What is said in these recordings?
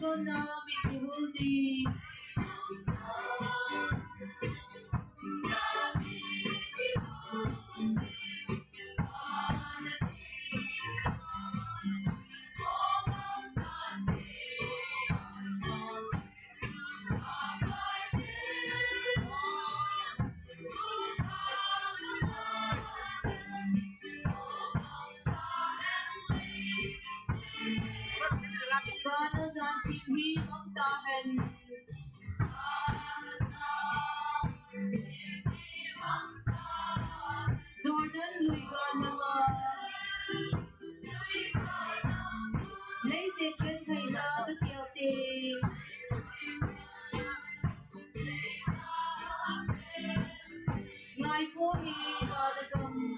gonna make the whole day. Gana dyan hindi magtahan. Jordan Lui Galama Lấy xe chuyên thầy na tất kiêu tê Ngài phố đi gà đà cầm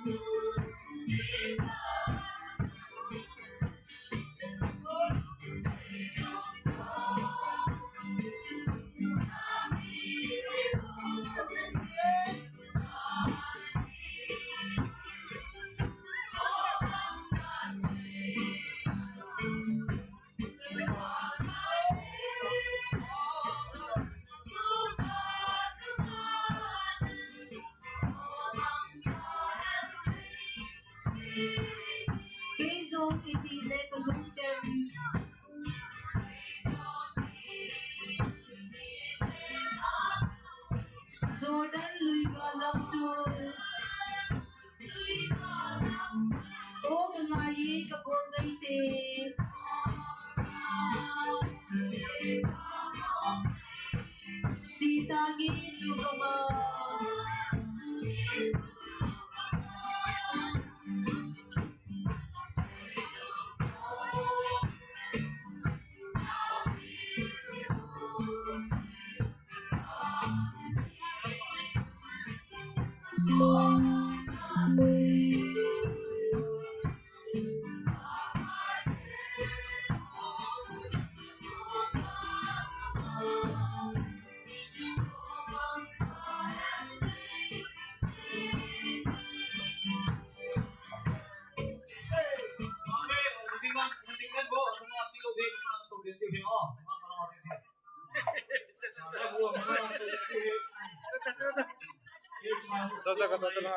Cái dông iti lệ có đúng đêm Jordan Lui Galam Chul O Gangayi Kapol Gaite Chitagi Chugama Tingnan po, sa mga silogay, masama ito, ganyan yun. Mga parang masisi. Masama ito, cheers, man. Toto na.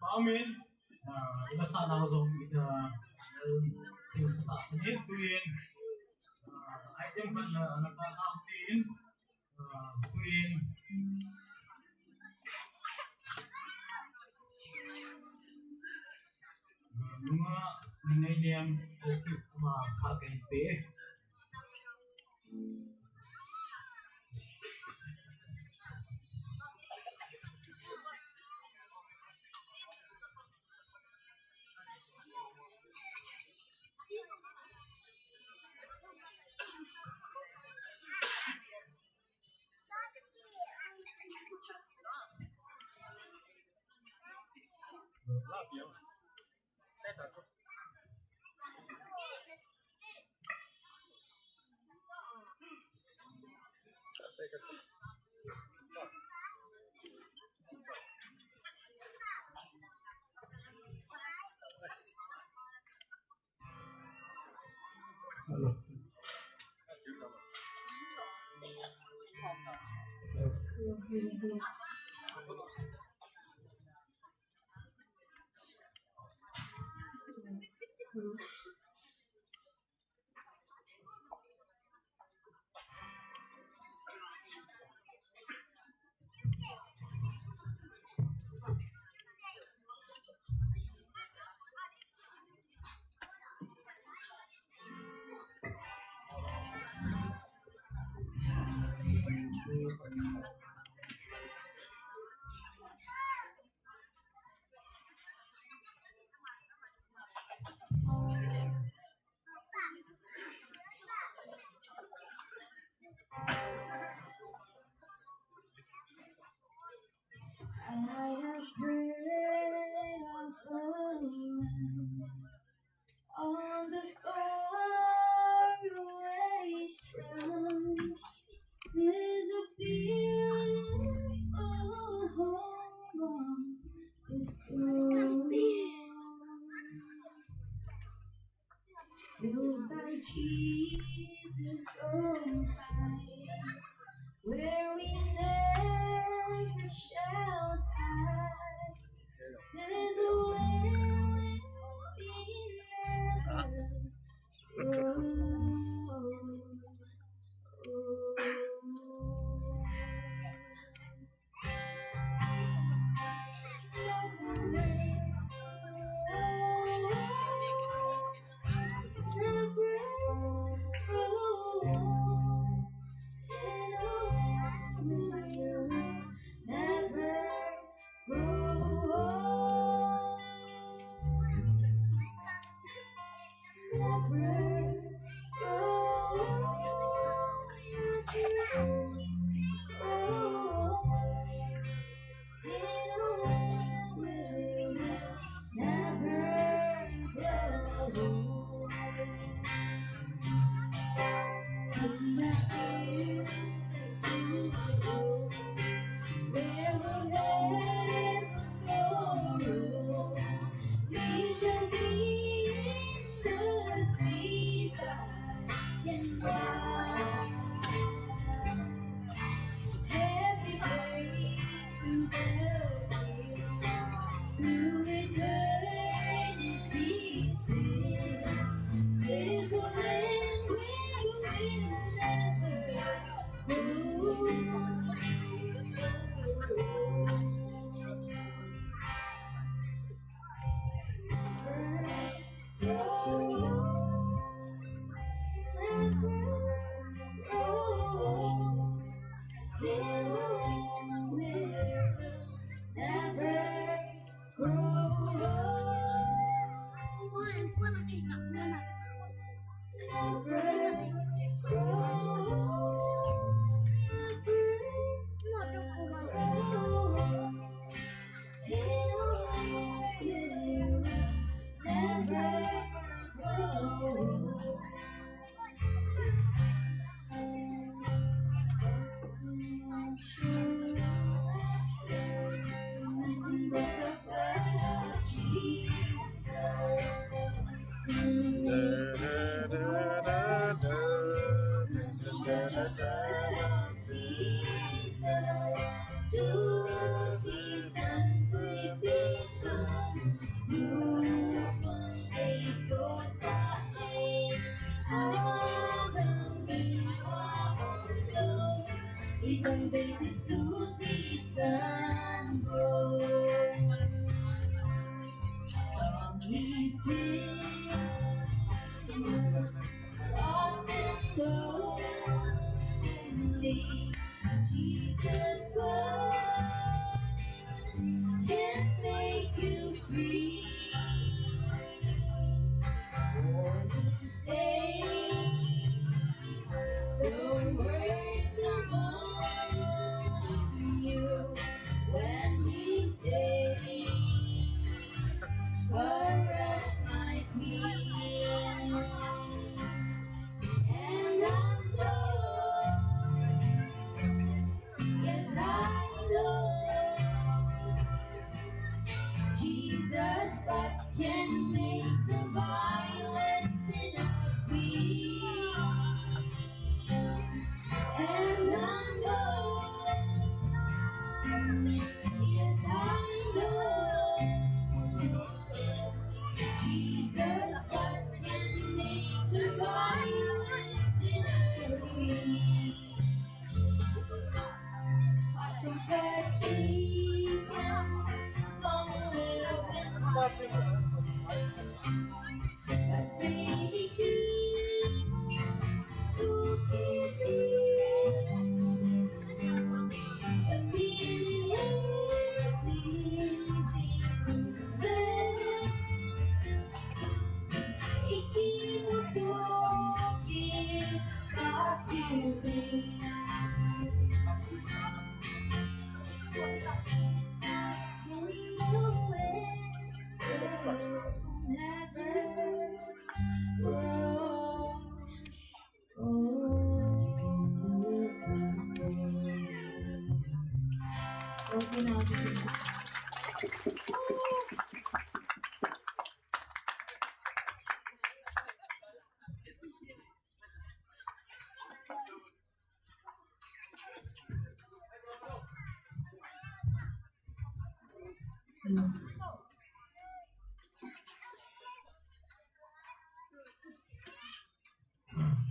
Paamin, inasan ako sa yung pataas na tuwin, item pa na nagsakaktin, tuwin, mga nilhah okay mga kagaype. Hello. I have heard of a land on the faraway strand. 'Tis a beautiful home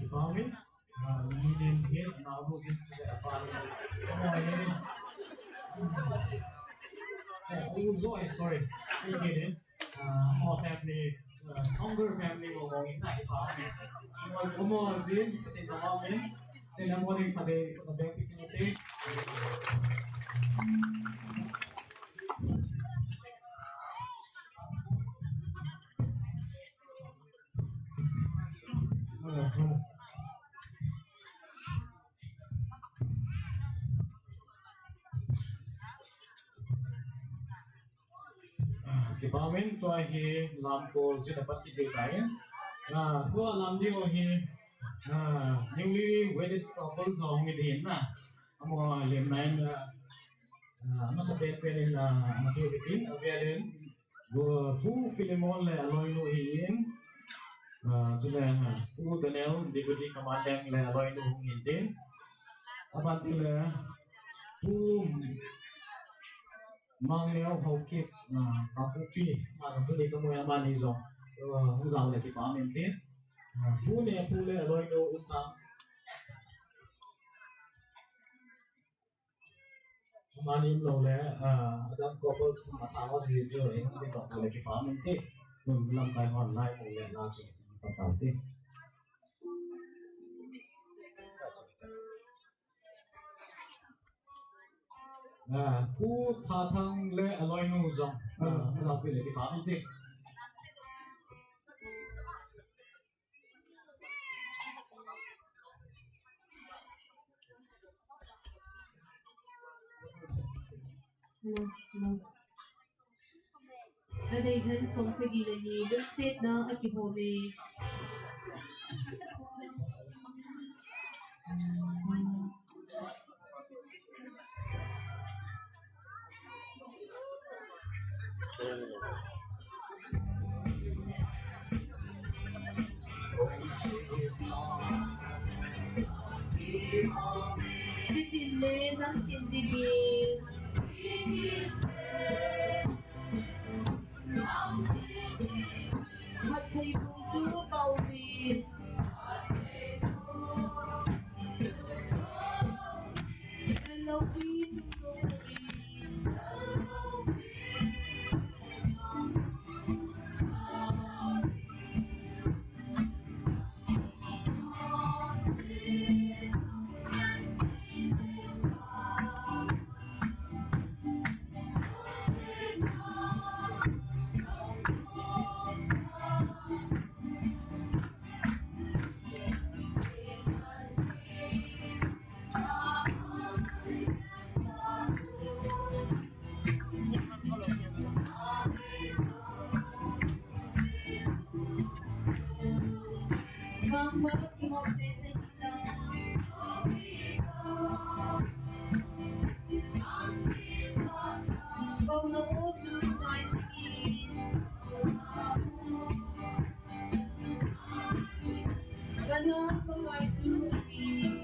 Kipawin, leading here, now moving to the apartment. Sorry, again, all family, Songer family will go in that apartment. Come on, Zin, in the morning, then I'm morning for the back picnic. Kipawin, tua hi lam ko sinapat iti tayo. Tua lam di o hi newly wedded couples ang ngidin na ang mga lemnain na masabit pa rin na makikitin abialin bu Filemon le aloy no hiin jule pu Daniel deputy commandant le aloy no ngidin abanti le pu mang leo hokip kapupi pili kamu yang mani zong huzang le ti pa mentin pu le aloy no utang Manim lo le adam couple matawa si sio ing di to le ki pam ti tum lam kai online mo le na chi patau ti pu tha thang le aloi nu zong za pi le ki pam ti Nadayhan song sa gila ni Luksit na akihome. Titile ng tindigin. At kay Puso Pauwin. Nalawin tulungin. Kapag ihopin na ilang Kau na uto na isigin Ganang pagkaitsukin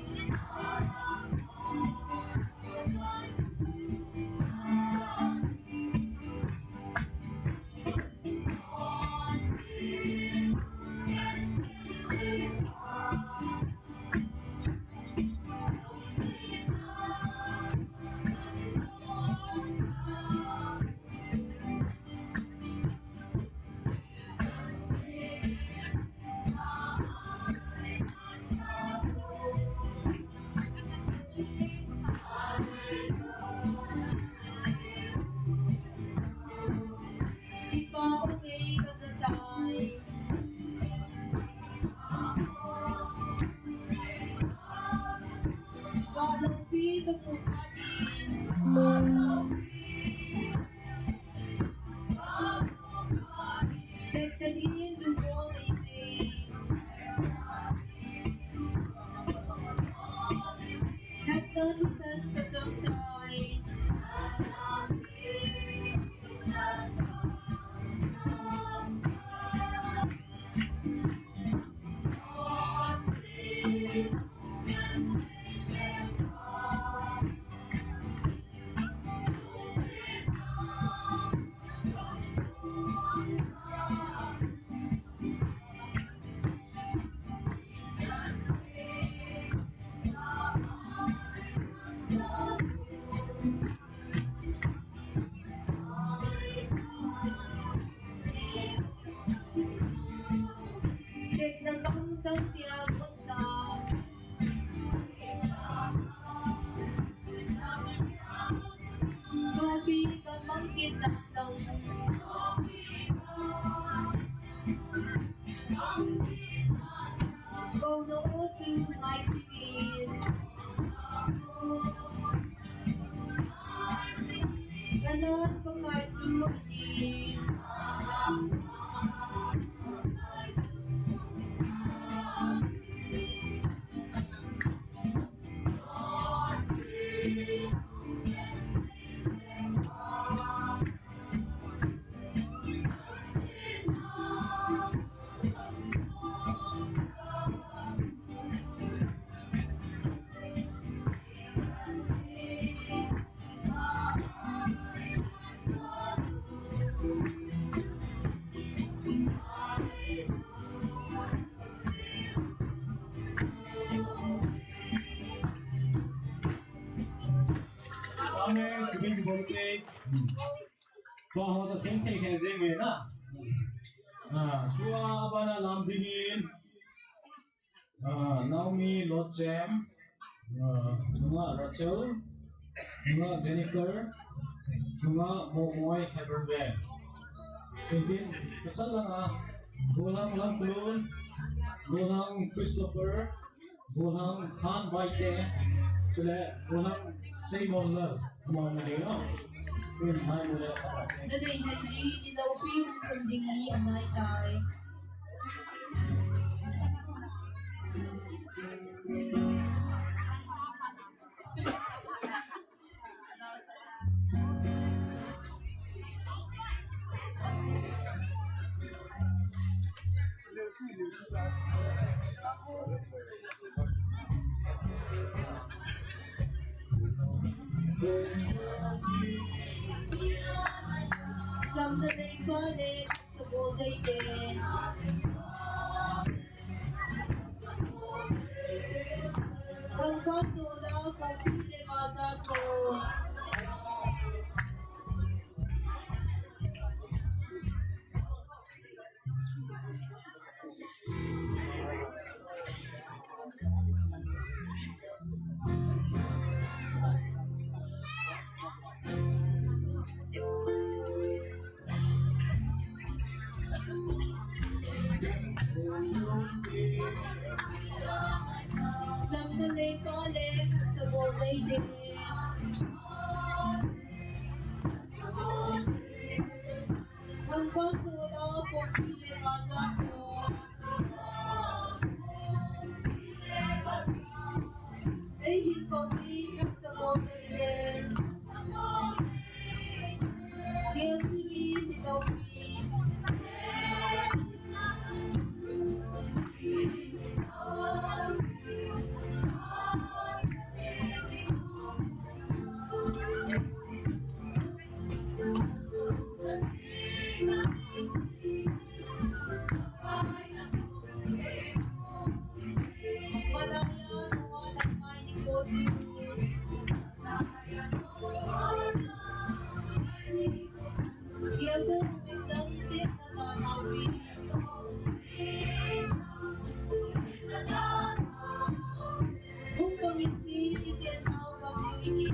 Ipaugay ka sa tay Kalapit ang pukatin Dagdagin dugo na ibig Nagtatisan ka jangtay Dek na tangtang tiyagot sa Sobi ka mang kinatang Kau na uto na isigin Ganang pagkaitsukin 다음에 지금 볼게 bahasa 탱탱 해쟁이나 tua abana lamdingin Naomi Lodgem mga Rachel mga Jennifer mga Momoy Heberben Pintin kasal lang Bulang Lamplun Bulang Christopher Bulang Han Baite sila Bulang Simon Love mga nalino Queen Hai mula kapatid Naday nali, ilaw pim, kundingi, anay tay. Jam the lake balik sa golday din. Kang patula kung pili maza ko. Jam the lake balik sa golday din. Kang patula kung pili maza ko. Ay hintoni sa golday din. Guilty ilaw pim. Malaya nawalang ay ni Kodu. Kiyado biglang sin na nanawin. Kung pangiti ni Jenaw kamuini.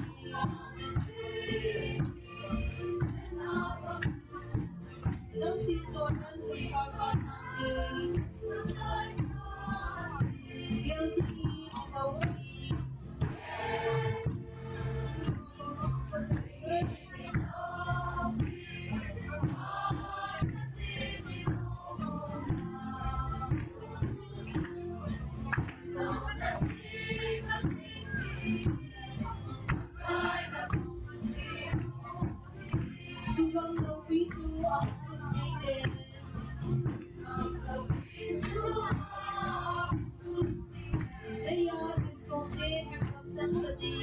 Nang si Jordan kay kakat natin. Yang sige ilawi. Sugang lawi tu ang kunditin. Ayah kongke kakap jam tadi.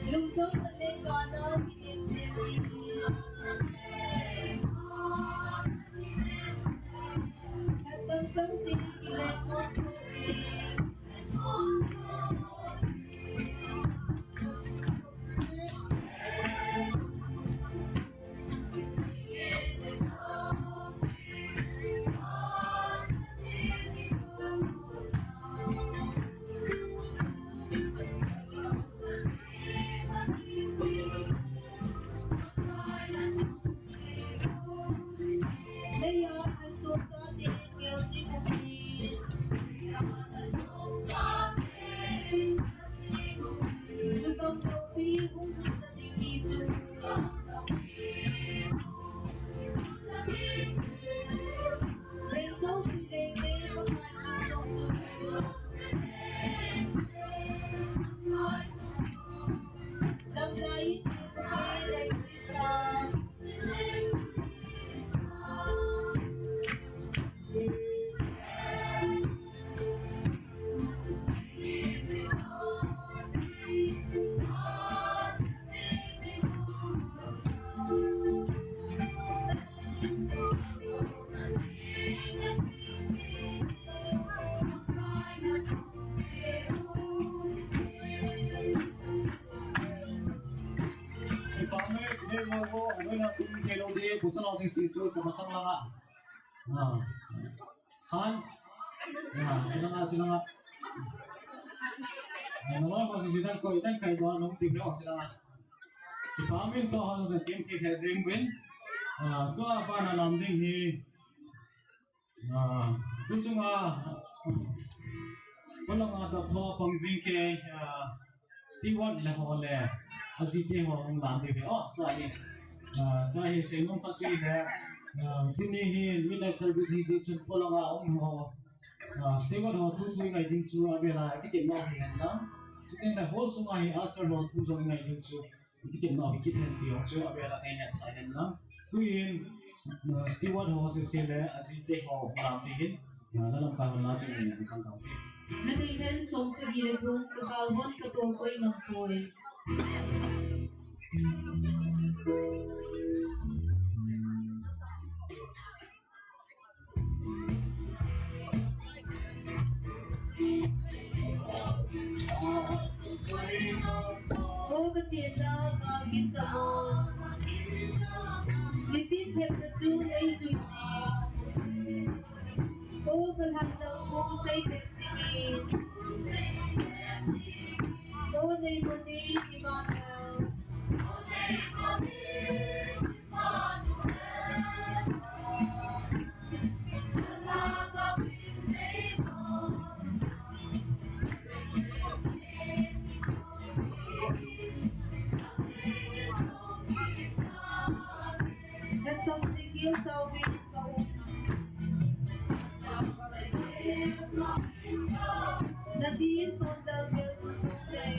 Lungkot na legana kitin sini. Katam santi kilekot suwi. Leia ang tuta din guilty kumit. cái phụ sân học sinh sĩ chú cho sang lăng ạ khan xin lăng ạ nó nói học sinh sĩ đang coi đang cái đó nó tìm hiểu xin lăng ạ thì phạm mình to hơn rồi kiếm cái hệ riêng bên tôi bạn là làm đi thì tôi chung con là tập thọ bằng riêng cái Stewart là họ là azite họ làm đi vậy tại xem nó phát triển là khi này military service thì chúng tôi là ông họ Stewart họ thu ngày đi chú về là cái tiền nào thì hẳn đó chúng ta là whole số ngày asar họ thu rồi ngày đi chú cái tiền nào thì cái tiền tiêu chú về là cái nhà sai hẳn đó tuy nhiên Stewart họ sẽ là azite họ làm đi hết nó làm càng là chuyện này càng càng Natihen song sa gilagong kagalwan katukoy ng poy. O katienda kagin ka mo. Litit hep na chun ay suisi. O kalhanda mo sa'y peptigin. O na'y muli Emmanuel. There's something you told me to go. Nadi sondal gel kusumlay.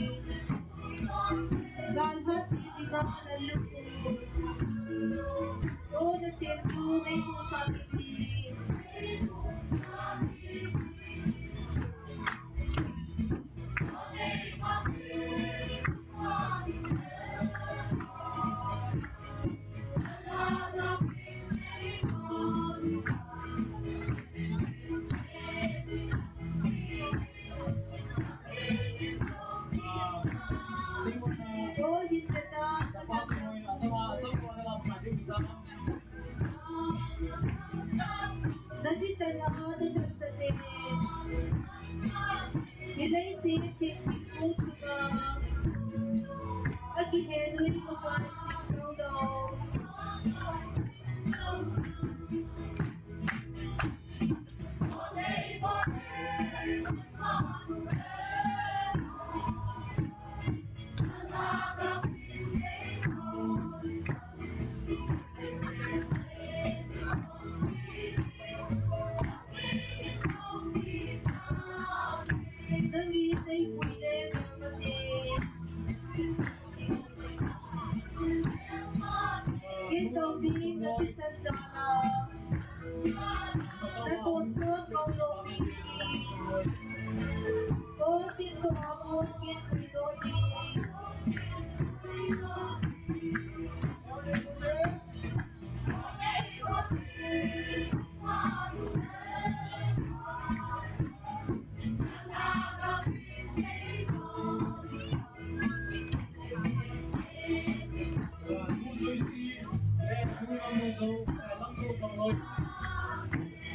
Galhat hindi ka naluto. O nasimto na ito sa akin. O hindi na Nadi sana dadun sa tingin. Nila'y sinisip ko suka. Agiheno'y makaisip solo. Nangitay pule melmati. Gintong din natin sa tsala. Natonsot kong lopini. O sinso ako kintuloy.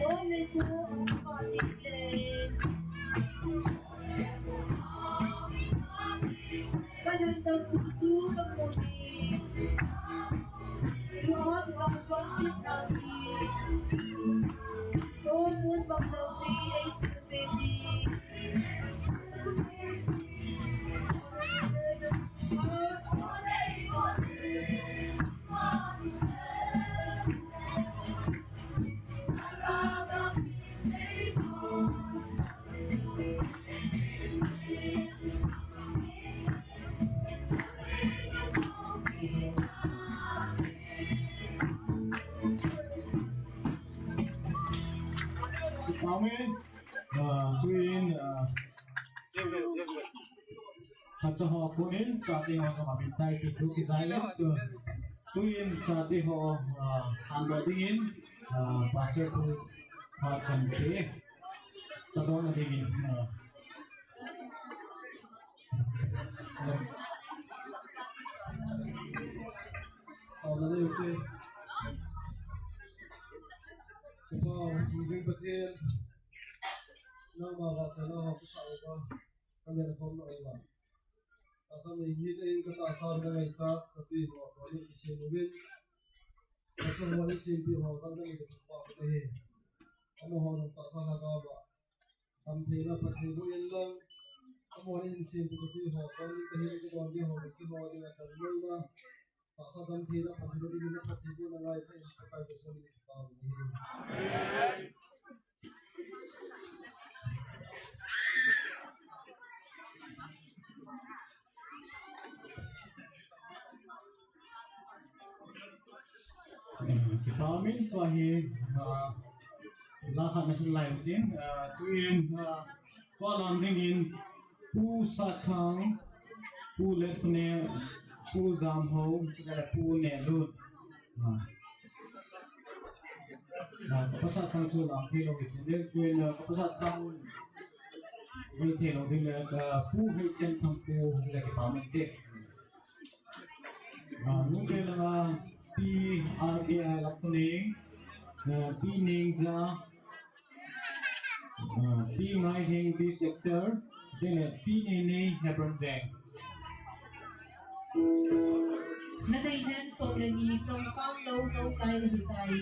Ole ko ang patiglen. Kanandang puso ng muli. Tuwag ang pagsit namin. Doon paglawi ay silbedi. Amen. Tuwin at sa ho kunin sa ating sa mabintay dito Island tuwin sa ating ho handodingin passer po kanti sa doon na dingin oh, okay. Hill, Nama Chana Sava, and Lenkhom over. As I mean, he ain't got a sound of a chat to be what is in the wind. That's a one is in the hotel, the park of the hay. I'm a horn of Tasahagava. I'm paying up a table in love. I'm one in Sim to the hotel, the hill to one the home, the home at the Luna. Tasagam paid up and the table and lights in the hill. Kami kahi lhahna national din tuin palam dingin pu sakhang pu lekne pu zamho segala pu nelun kapasat kang sulang kilo din tuin kapasat kang retail din pu hisen thang pu lagi pamite nungke langa PRKI Lakuning, P-Ningza, P-Mighting, P-Sector, then P-Nini, Hebron Bank. Nadayhan sobrani trong cao lâu câu cay hình tay.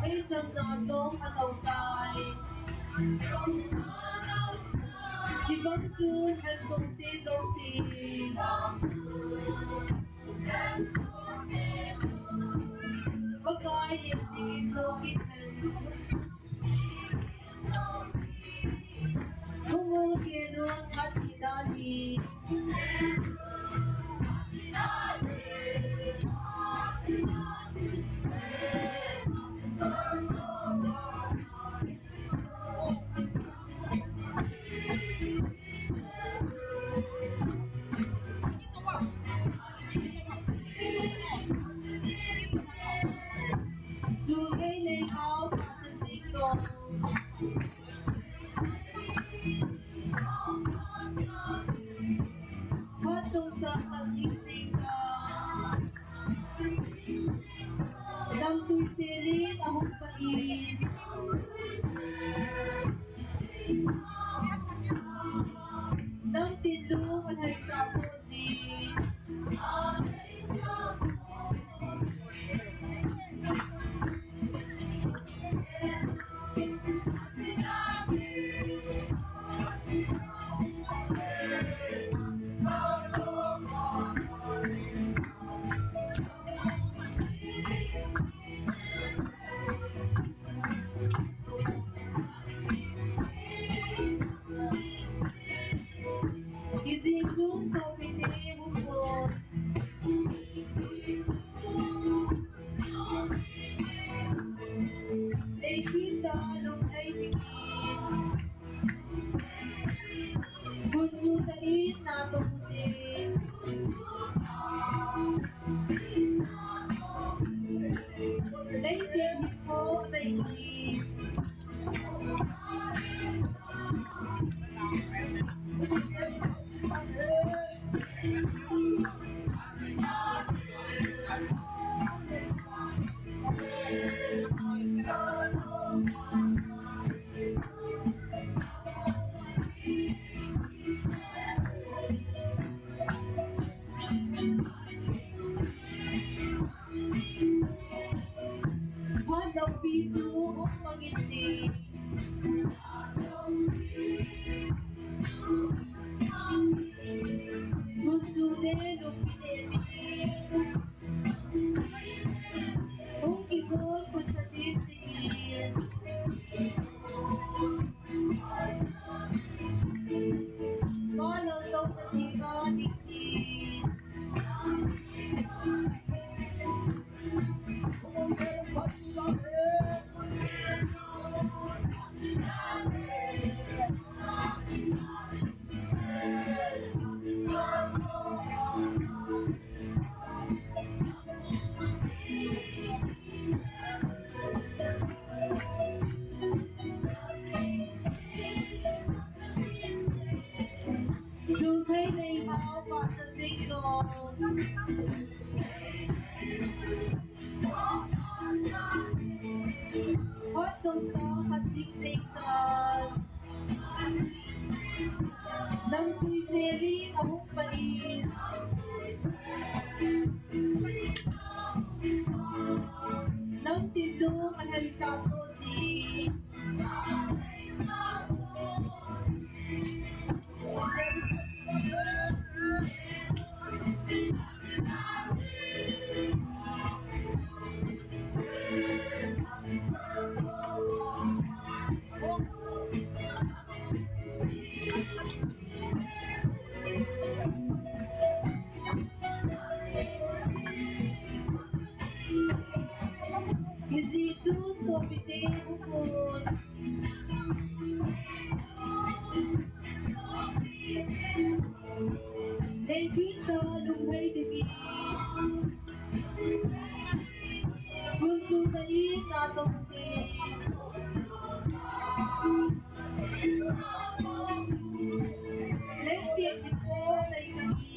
Hãy chân gió xuống ở tổng tài. Chỉ vẫn chưa hết dùng tí dấu xì. Bất coi niềm tin lâu khi hình. Không ngô kia luôn hát thì đa đi. Dù gây lấy áo và chân sinh rồi. Phát trong chân tâm tình sinh ra. Đâm tôi xe lý ta hút bà yên. Đâm tin đu và thấy xa xôn gì. Ising zoom so pretty bukod. They kiss the along ay tingin. Bunso talit na tumutin. Laisip ko may kain. Hadaw piso kung magindi. Bunso nilong pinemi. Kung ikot ko sa dipsigin. Malalaw na di ka diktin. nilhah para sa Lenkhom. Hot trong gió hạt dịch dịch tròn nang tuy seri ahong panin nang tindong ang halisa soji Yusitun so pite bukod Lenkhisa lumay digi Bunso dali tatawti Lesip ito may kagin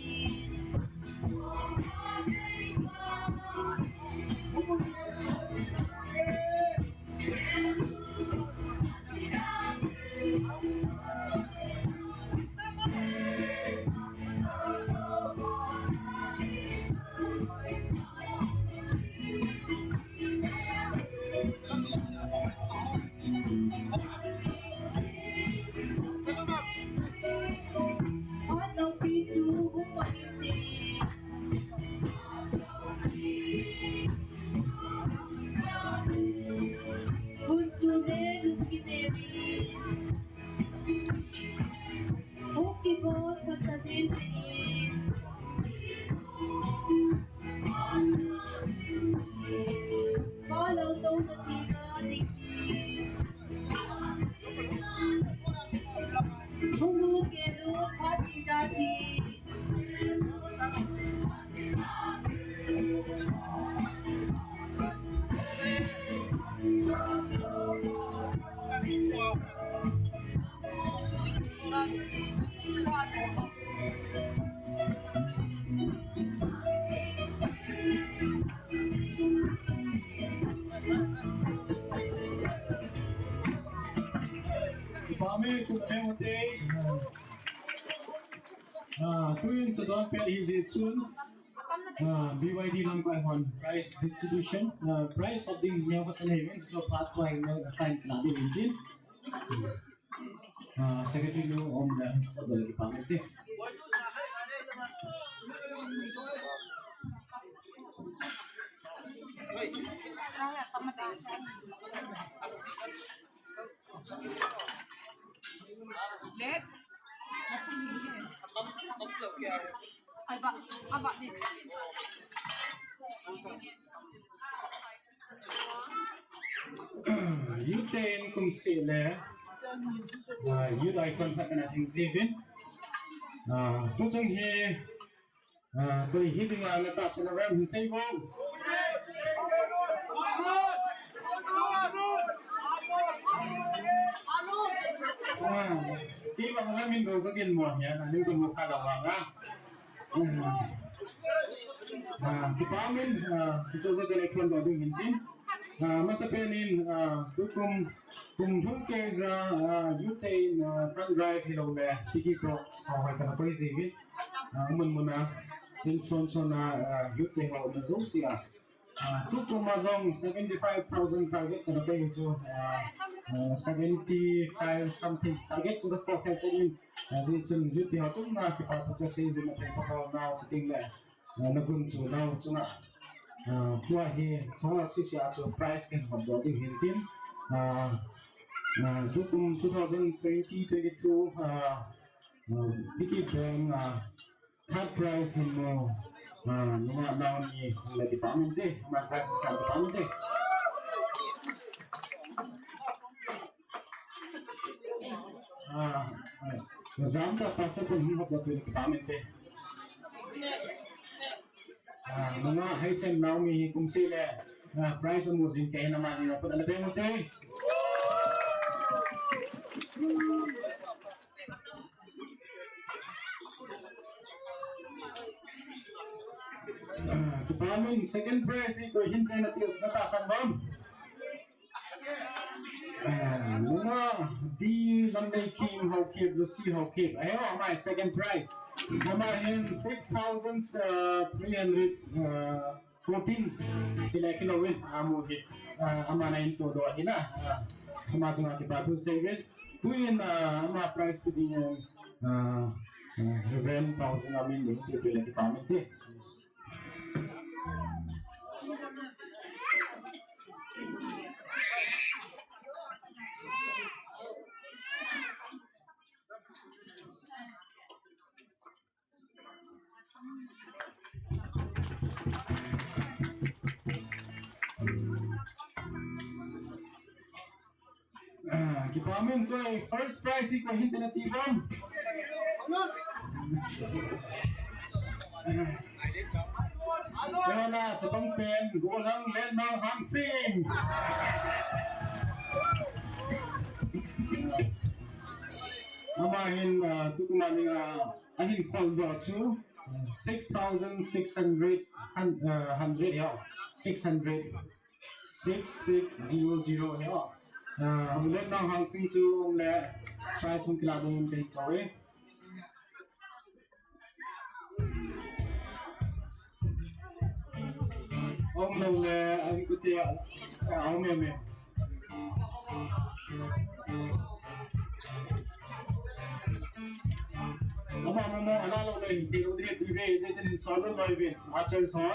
Ano pitu upahiti Bunso denong kineri Ukikot pasadin rin Follow daw na tinadiki Hungod kelot hati dati Ipame kumte tuin sadon pel hizi chun BYD lam kai hon price distribution price of the new event so part by kind ladi engine secretary no on the odol ipame te Let. Abak di. Yuten kum sele yudai kontak na thing zevin tu chung he koi hi ding ala ta sana ram hin sei bo khi mà nó mình đồ có tiền mùa nhé là nên dùng một pha đỏ vàng thì có mình chỉ số cái này còn đồ đừng hình tin mà sẽ bên in tôi cùng thống kê ra uten front drive thì đầu bè tiki pro hỏi cả cái gì biết mình muốn trên son uten họ nó giống gì tôi cùng mà dòng 75,000 target cái cái số 75 something target to the forecast in as it's in duty how to na ki pa to say the matter for now to think that na gun to now so na kwa he so si si so price can have the hintin dukum 2020 22 biki bang third price hin mo nunga now ni la department te ma price sa department te Zamta pasa pun hidup dari department te. Mga haisen naumi kung sila price mo sin kaya naman sila pun ala mo te. Kipamin, second prize ko hintay na tiyos natasan bam. Mga di London King how keep, Lucy how keep. Ayo, my second prize. Namahin 6,314 kilawin amuhit amanain to do hina. Sumasang akipatu seged. Tuin ama prize ko din event thousand amin dito pila kipamin te. Kipamin to ay first prize ko hintay na tibam. Kaya na sa pangpen, gulang Lenkhom hangsing. Amahin tukumaning ahin folder to 6,600 ya 600 6600 ya Lenkhom hangsing to le price mong kilado yung take away. Ông đầu là anh có tiền áo mềm mềm. Ông mà anh lâu đây thì ông đi TV sẽ xin xóa luôn rồi về master xóa.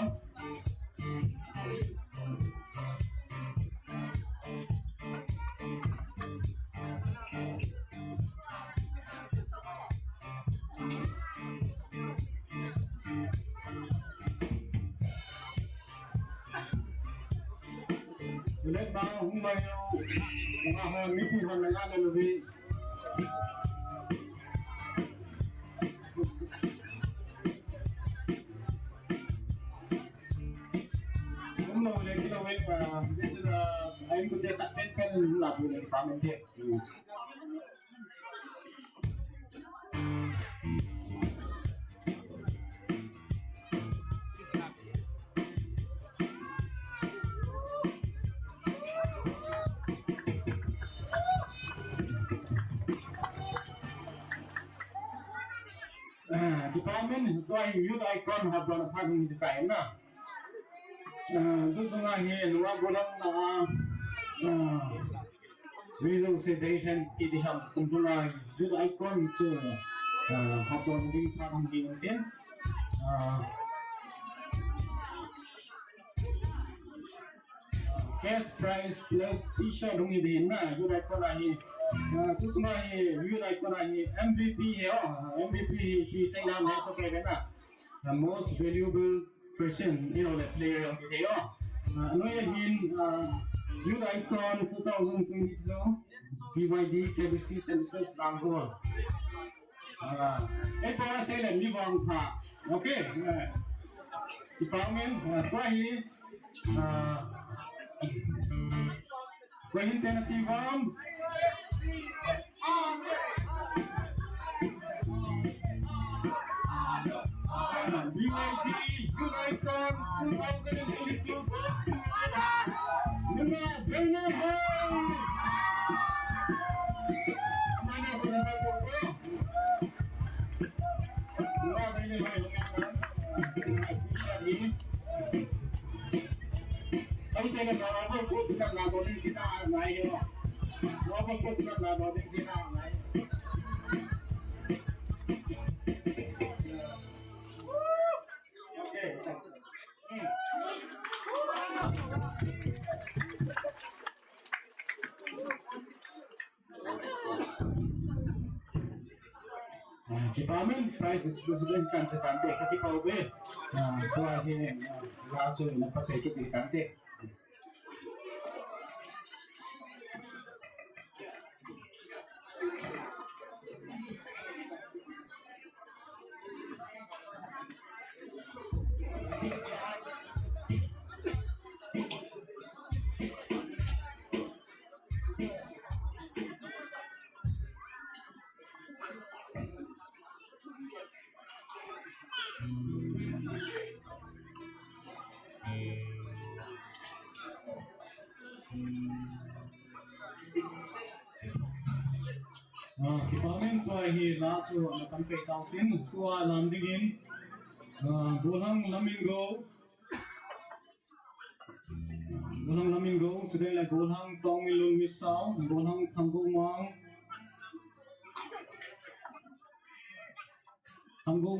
Ulit ba kung may mga misihan na nga nalubi? Kung naulit kinawin pa, ayun ko din takpen ka ng labo ng pamenti. Department ito ay youth icon habang nagpagong design na. Doon sa nga hinuwa ko lang na visualization kitiham kung na youth icon ito habang hindi parang gintin. Cash price plus t-shirt hungi din na youth icon ay कुछ ना ये view like ना ये MVP है MVP की सही नाम है सो कहेगा ना the most valuable person the player of the day ano yan youth icon 2022 BYD KBC CC Langol ito na sila libang pa okay department Kuhin tentativang BYD Youth Icon 2022 Best Lenkhom. Mana ko na po po? Ay, teka, nawabang ko silang labo din sila ang layo. Nawabang ko silang labo din sila ang layo. Okay. Kipamin, price distribution sa tante. Kasi pa ube, kuwahin, laso, nagpapekit ng tante. tua hi la chu na kan pe tau tin tua lam ding in golang lamingo today la golang tong ilun misao golang thamgo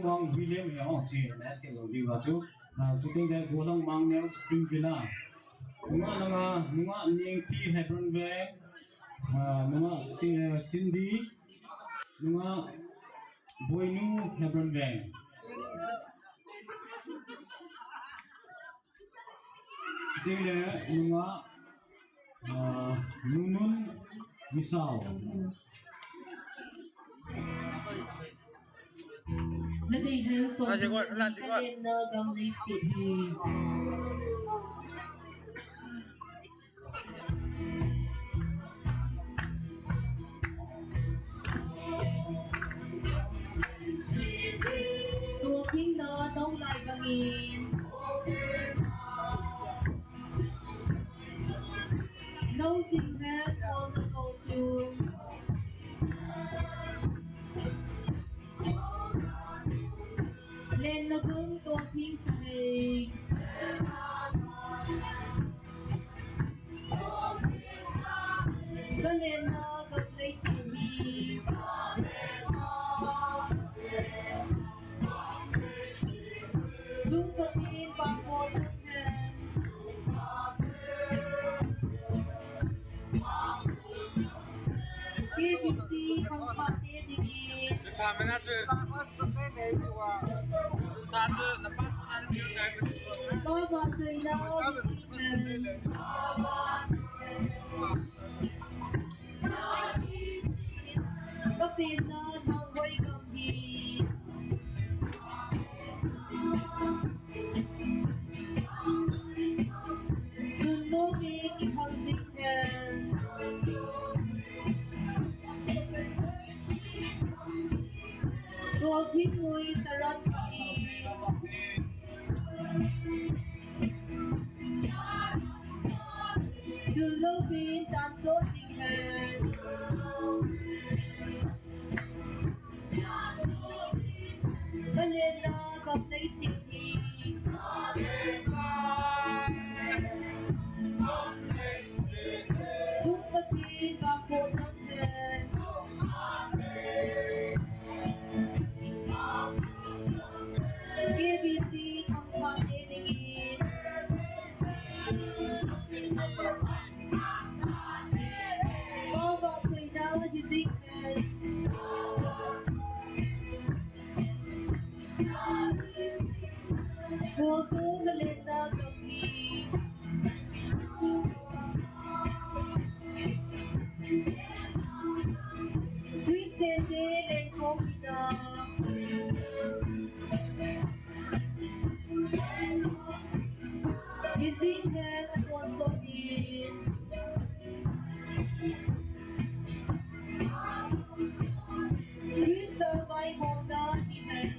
mang William ya chi na ke lo bi wa chu today la golang mang ne spring villa nunga ning pi hebron ve nunga Cindy nunga boinu hebron ve today la nunga nunun misao Lagay kayo sa kalenda gamay city. Tuwaking na daw lai bangin. No sing head on the costume. Lên nó cũng tôn thiên sai. Có lên nó gặp lấy sự mi. Chúng có tin bằng một chân hẹn. KBC không phát tế tình hình. Baba chơi đâu có phiền nó thằng quay cầm gì đừng có biết cái thằng gì kèm rồi thích người sẽ rất kỳ từ lâu bên tràn số tình hẹn có lên nó gặp lấyสิ่งดีทุกประเทศบางคนทั้งแดนKBC ทำความเองอย่างนี้ Baba chơi đâu thì dịch này cô cứ lên đó cầm đi Christian day Lenkhom na Visit them at once of it Crystal by Honda Iman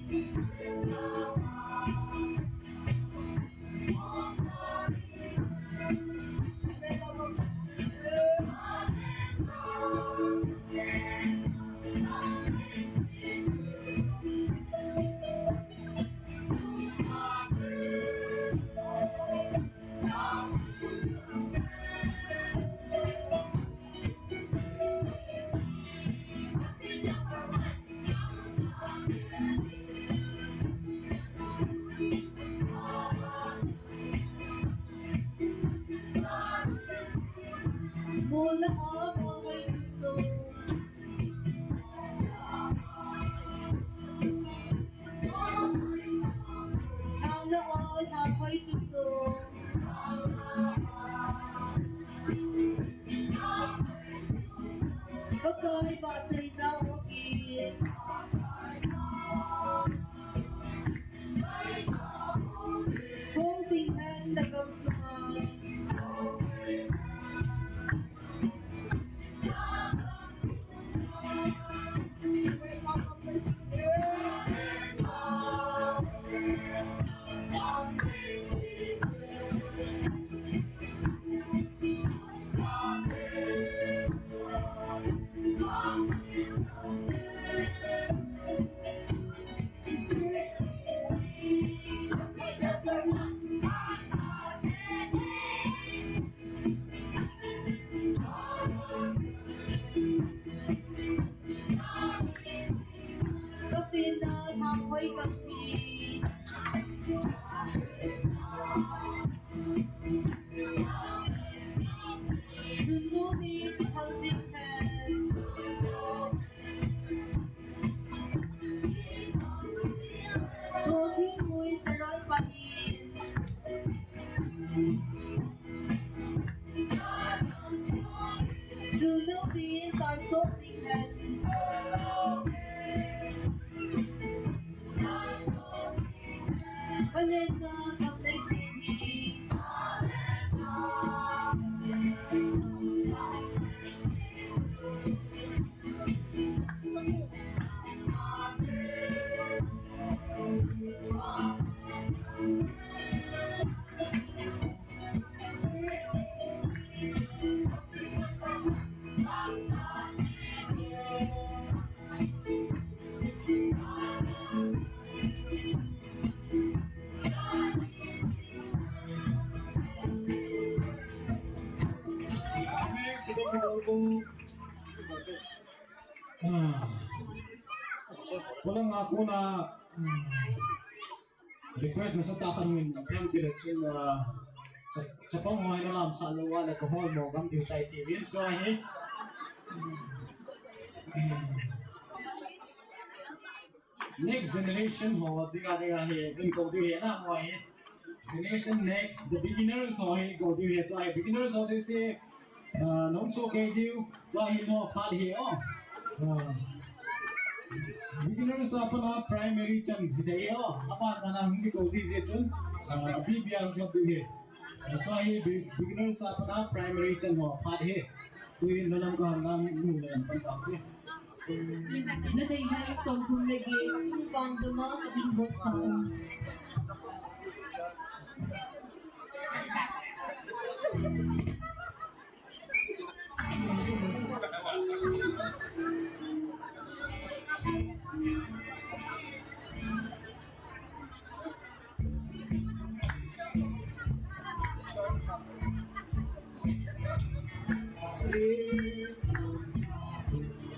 눈곱이 탕진한 모든 무의 사랑 빠인 눈곱이 단속진한 Alena Kamlay City Walang ako na request na sa tatanungin ng direction sa panguhay na lang sa alawa na kahol mo kang tayo TV. Ito ay next generation mo, di ka ikaw di na mo ay generation next, the beginners ho ay ikaw di ito ay beginners ho si nung so kay di lahi no pad he beginners apa na primary chan hidai apa na hindi ko di se chun bibiyang ko di ito ay beginners apa na primary chan ho pad he tuwin na lang ko hanggang muna pantake Nadayhan som kung lagi Tungkang dama kadimbot sa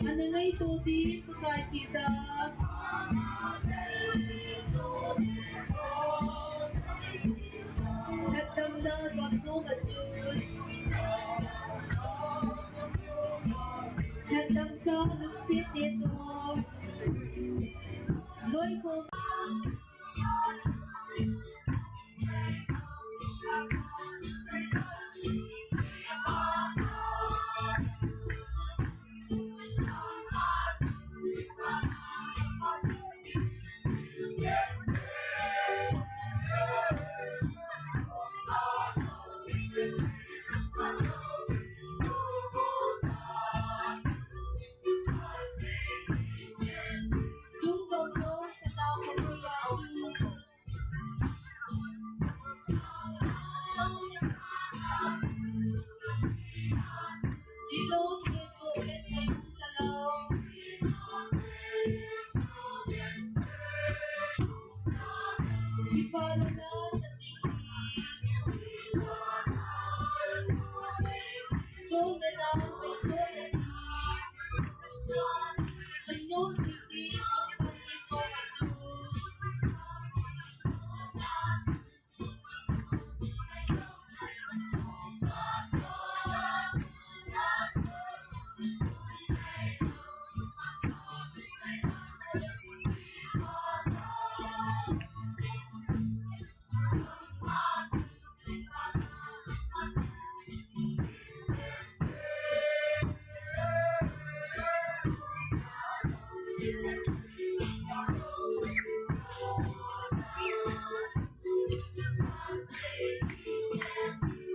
Ano na ito di pagkachita Nagdamda gapno matun Nagdam sa luksit ito Lenkhom Tungkang no sa nakapuyatun Ilong keso at may talaw Ipalala sa tingin Tunga na may sotani Anong tingin Tungkang ito matun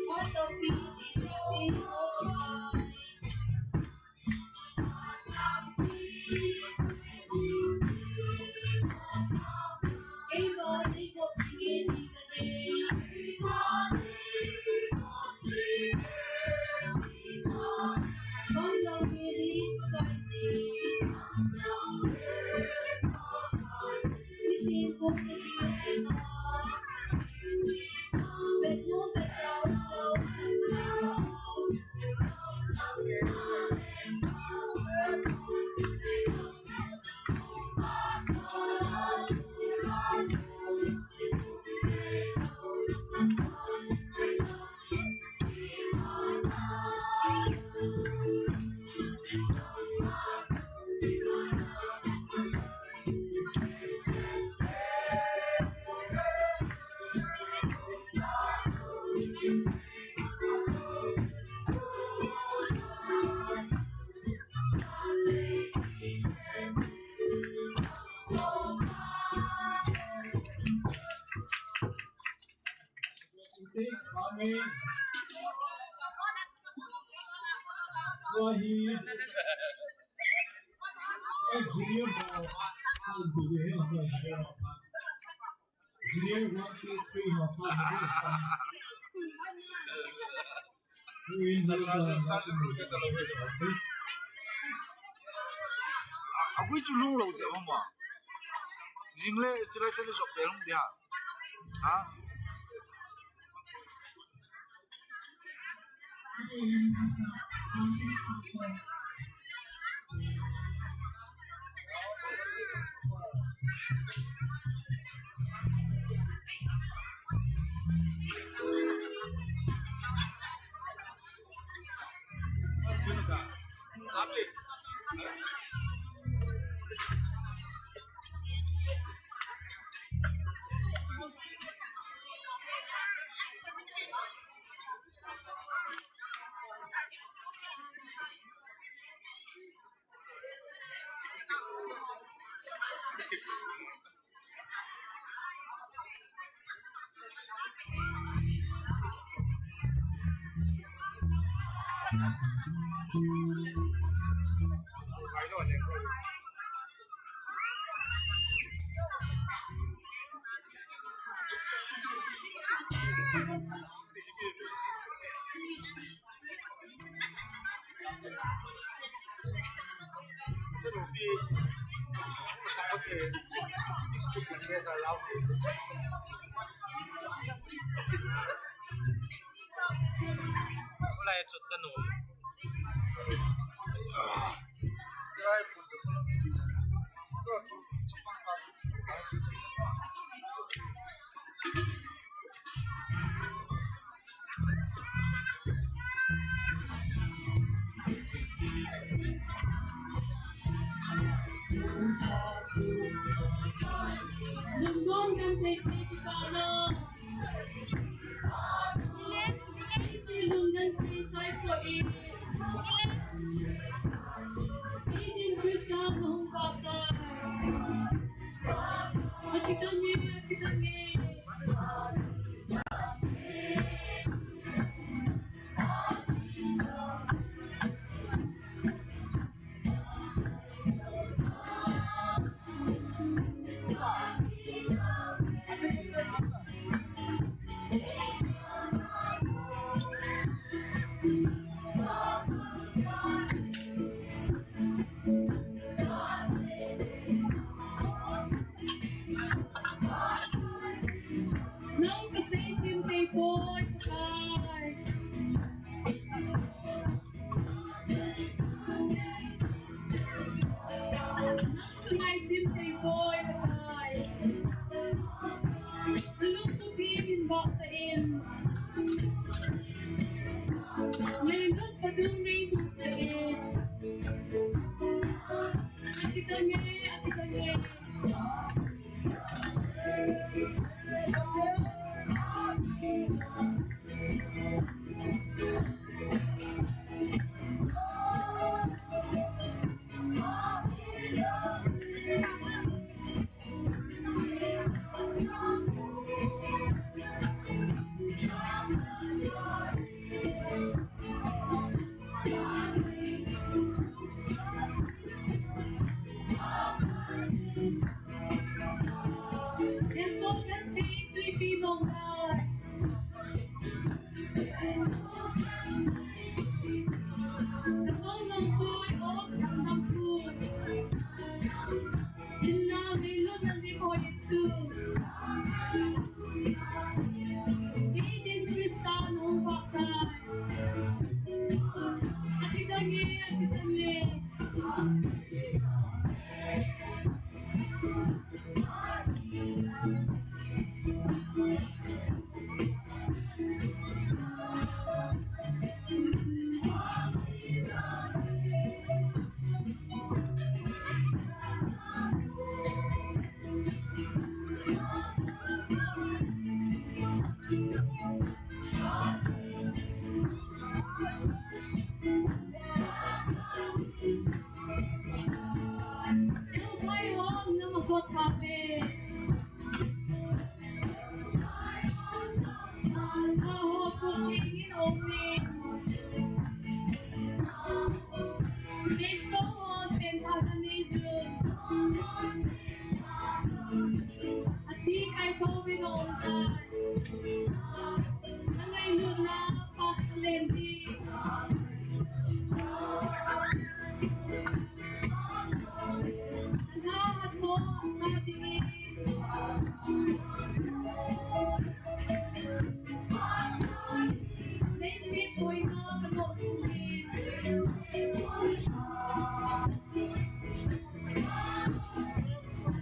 What a peachy city of a guy Kay ba di ko sige di ka Kung lang pili pagkaisin Isin kong nagiging May Wahi Junior Junior 1, 2, 3 Aku culung loh sih mama. Jingle cerai-cerai sok belum dia. Hah? Tapi itu lebih sangat disebut biasa laut. Mulai cutan dulu. Mulai pun. Kau cepat Lunggon kan take kana. Lunggon tai so e. Idin krista nong kata. Akitangi. Nang kasi simple Ang ay luna paglendi. Ang lahat mo sa tingin. Naisip ko'y nakakasuhin.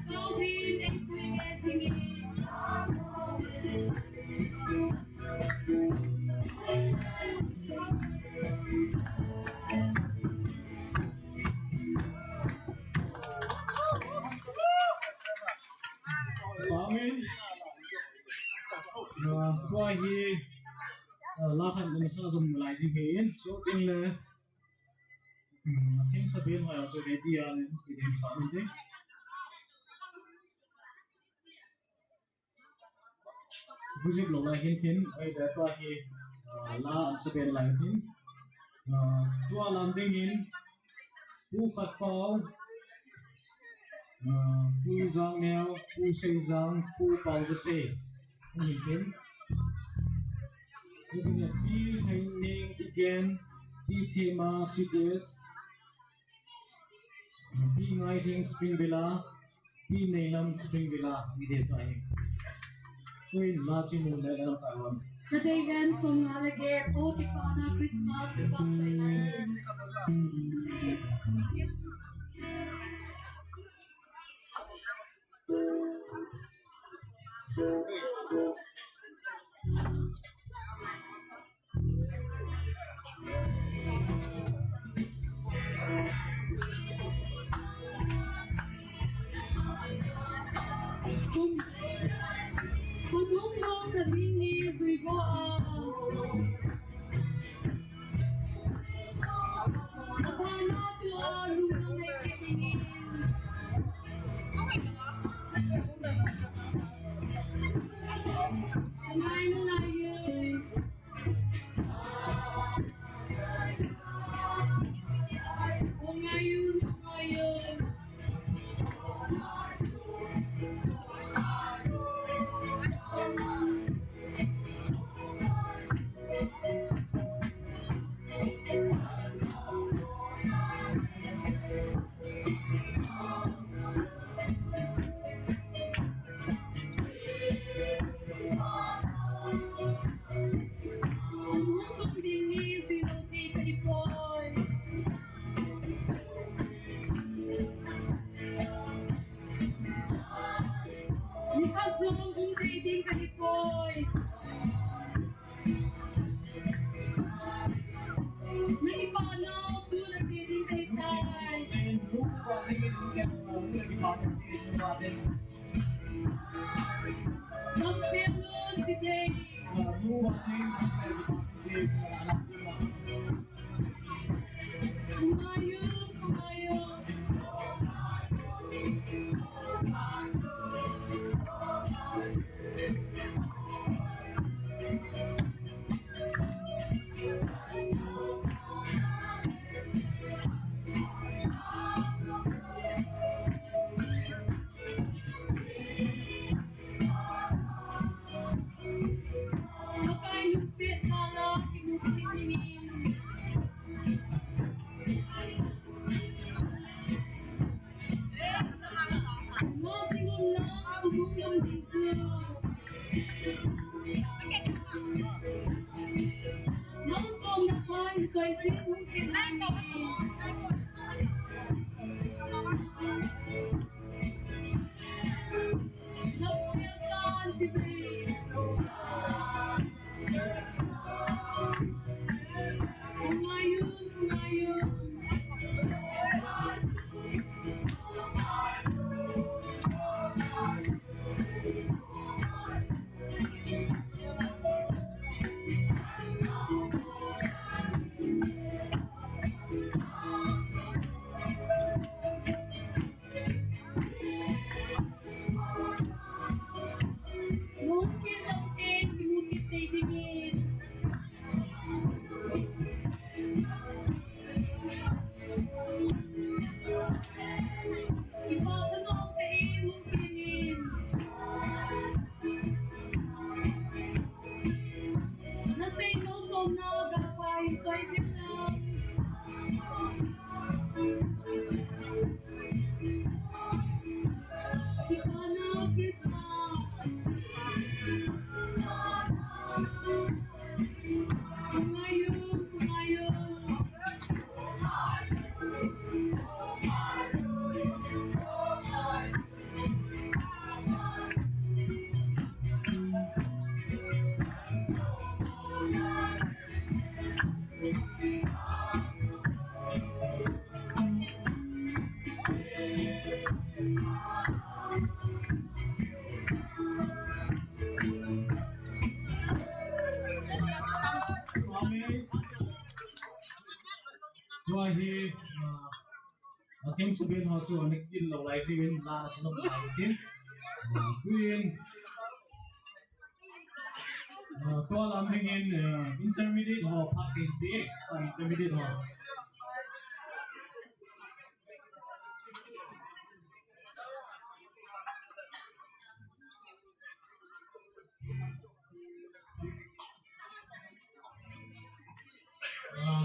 Gawin ay kulisingin. Amin. Qua hi lakan na sa zum lai di gain so tin le ting sabihin mo so ready yan din pa din. Busik lo lai hin ai da qua hi la sabihin lai tin tua landing in pu khat pau pu zang neo pu sei zang pu pau za se ni tin ni pi haining again pi tema cities pi ngai hing spring villa pi neilam spring villa ni de tai koi la chi nu le la ka wan Kadagan song alage o tikana Christmas pag sa ilalim. Kumlui na bini suigo Abana tua lumang ay kitingin. Alay na layoy. O ngayon, o ngayon. Ang dingin sila titipoy. Nikasong kung dating kanipoy. Nagipanaw tulad dating kahitay. Magsilun si Day. Umayun, umayun. Makailupit sana kinukitingin. Masingon lang kumuklang dito. Mausong na kain ko'y sinong kinangin. Nagsilkan si Bray. Ngayon, ngayon. hi thêm sự biến họ cho anh in lâu lại gì bên là sẽ nông lại tin Queen to làm hình in intermediate họ parking đi intermediate họ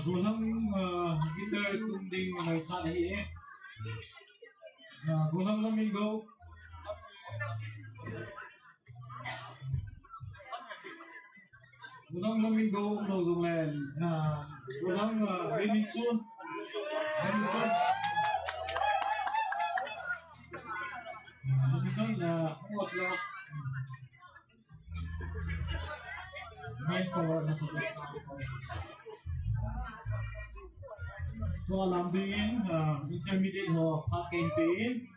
Gulang gitar tunding may sa lahi gulang namin go gulang namin go no zunglen gulang Leninchon kung sila main power na sa best so alam din intermediate ho park campaign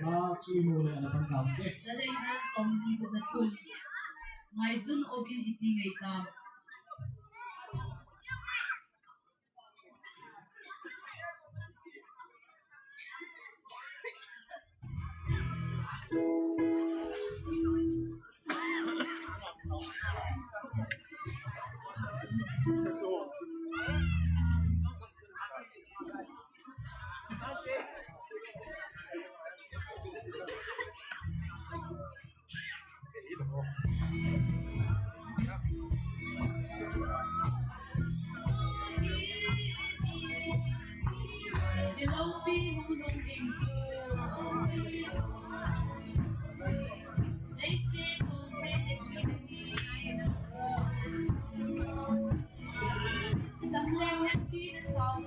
na chui mo le na pang kampe Dadai na som di na tun. Ngai zun ogin iti ngai kam. Hello, pi hunong ding su. They say to say that we need. Some lang happy the song.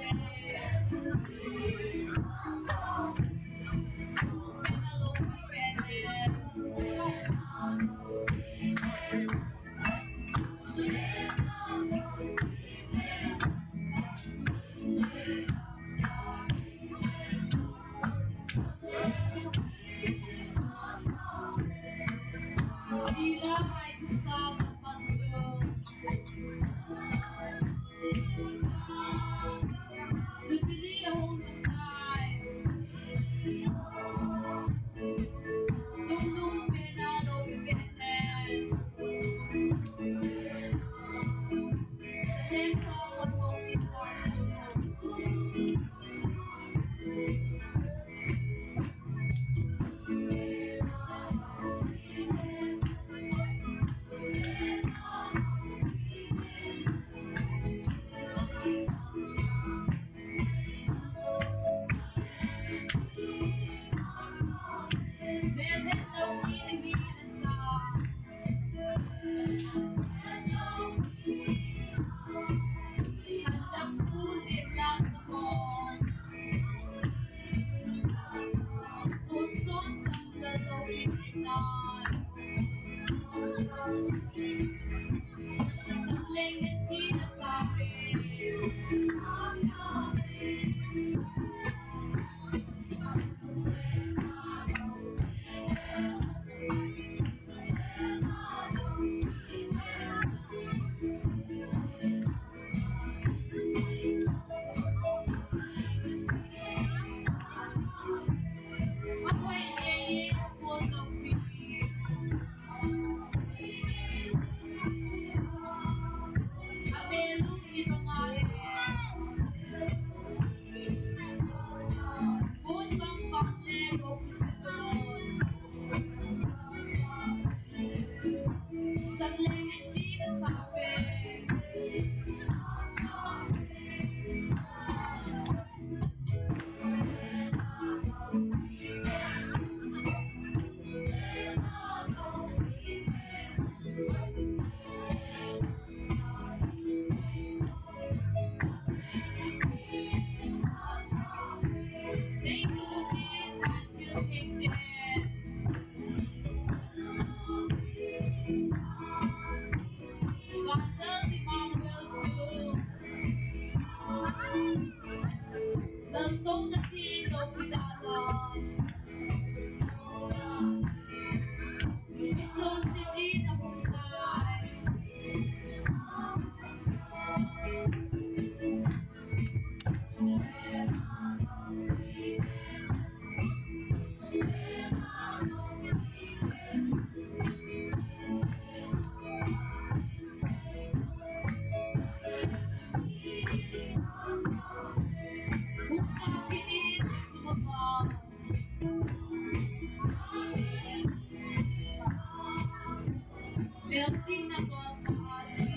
Melting na pagkaali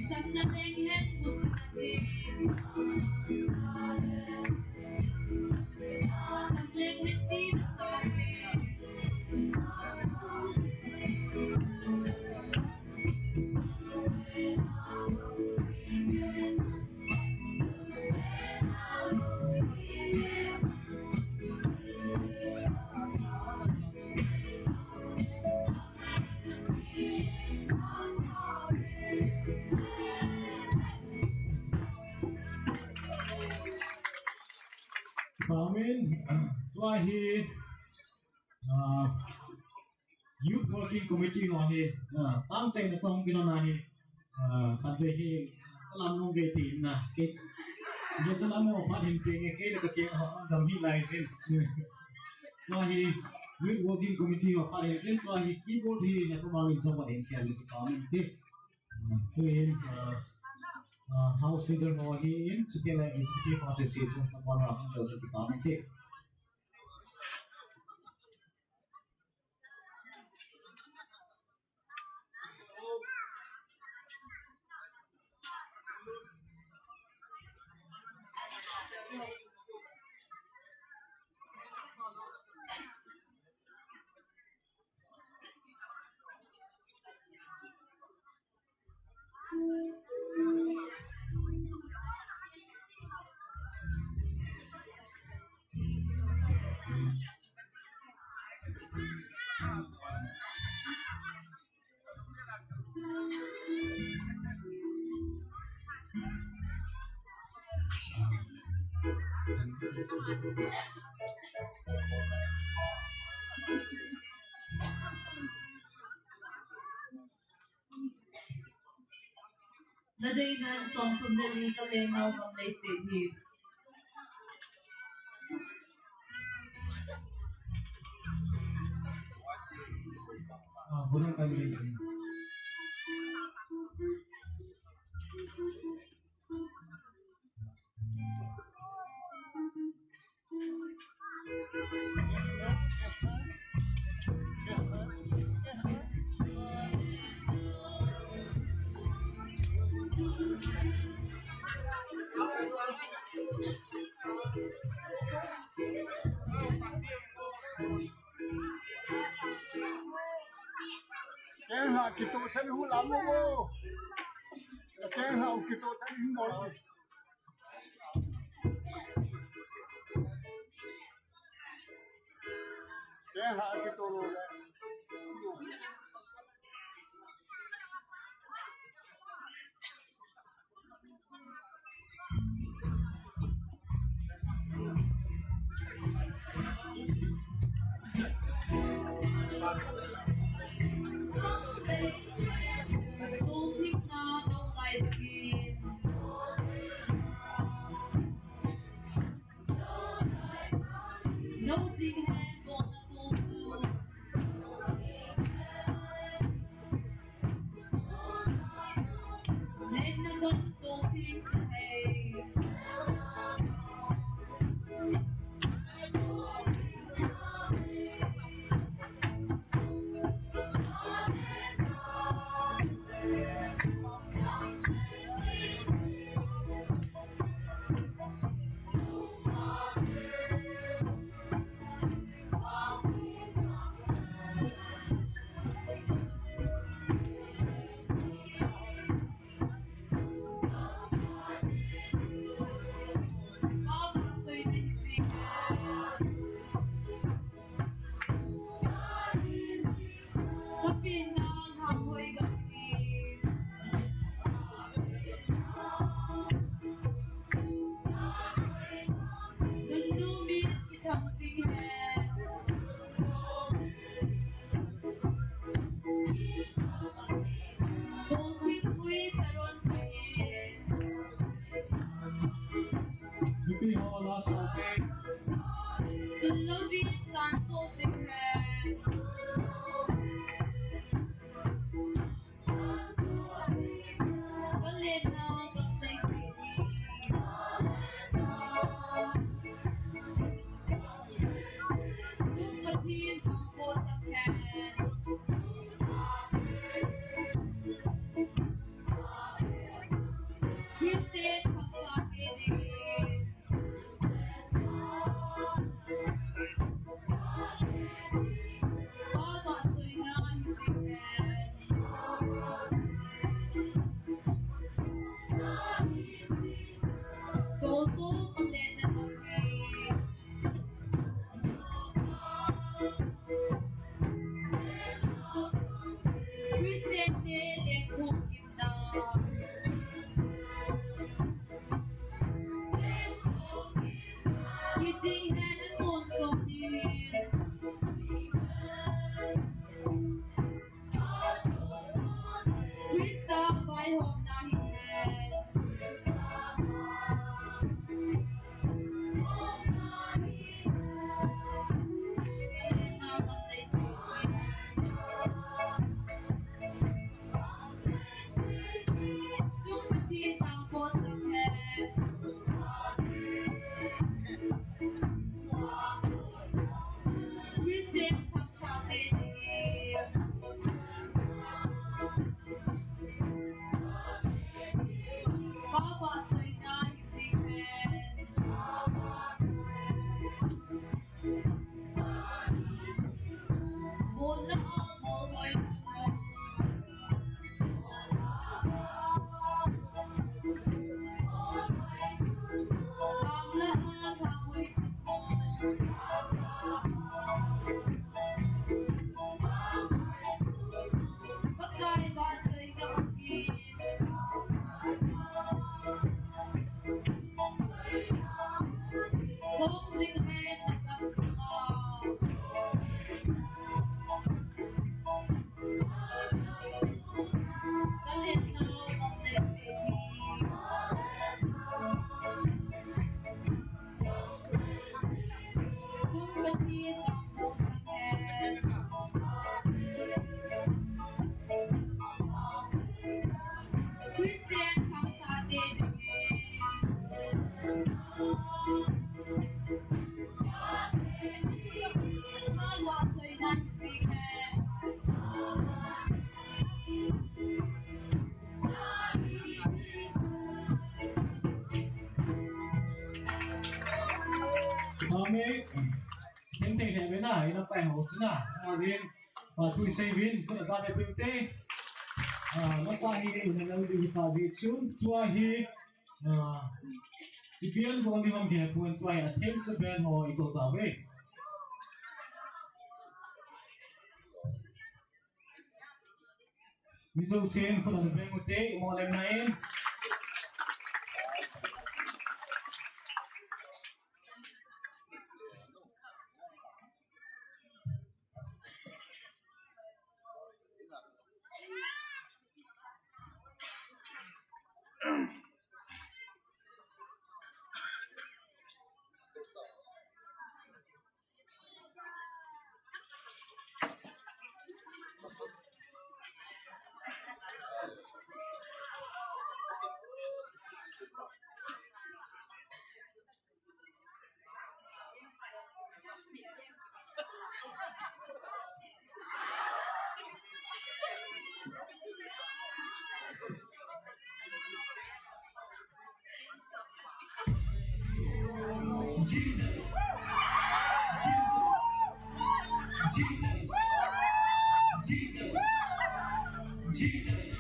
Sắp na đánh hết một ngày Sắp lên hết tim tôi Amin. Tuahi Youth Working Committee ho hi tam chai na tong kina na hi kan ve hi kalam no ve ti na ke je chan amo pa hin pe nge ke ka ke ho dam hi lai sin tuahi Youth Working Committee ho pa hin ken tuahi keyboard hi na ko mang in chawa hin ke li ta min te to in House Leader ho hi in chutela executive association na wana ha jo se ta min te Naday na song Kumlui ka Lenkhom ang lay sidhi Gunung kami Cái hạ kỳ tụ thân hú lắm vô. Cái hạ kỳ tụ thân hú ngồi. Cái hạ kỳ tụ rồi. Don't think na don't like again Don't think handball na tulso Leg na ganito think sa hay Kami Tem tem tem na ina pa ho chuna azin tu sevin kun ka be pute na sa hi na na di pa ji chun tua hi ipian boli mam ge pun tua ya thanks ben ho iko ta we miso sen kun be mute mo lem nain Jesus, Jesus, Jesus, Jesus, Jesus.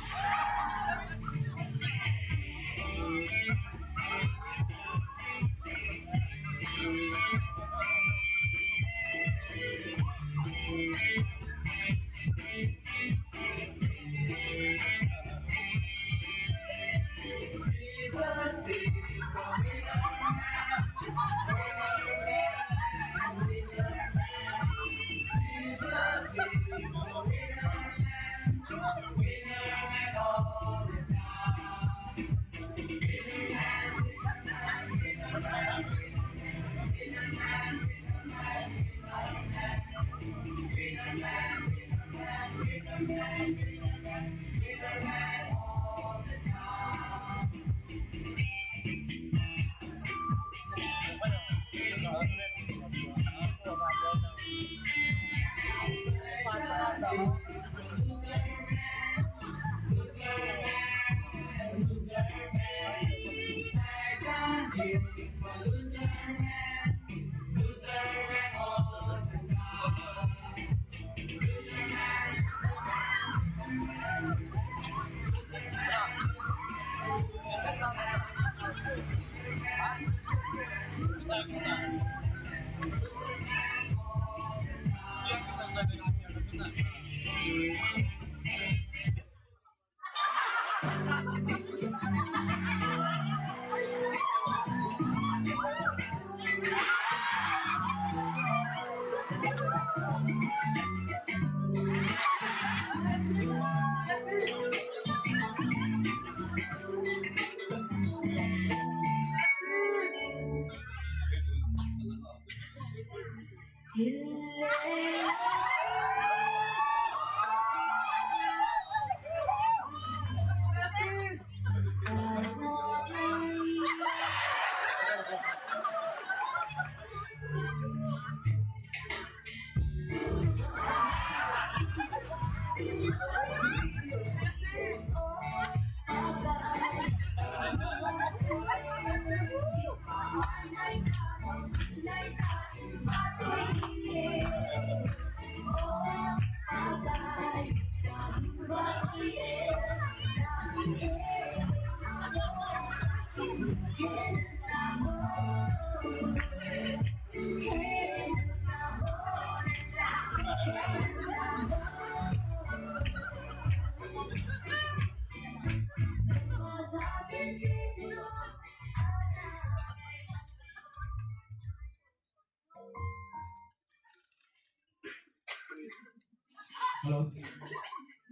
Hello.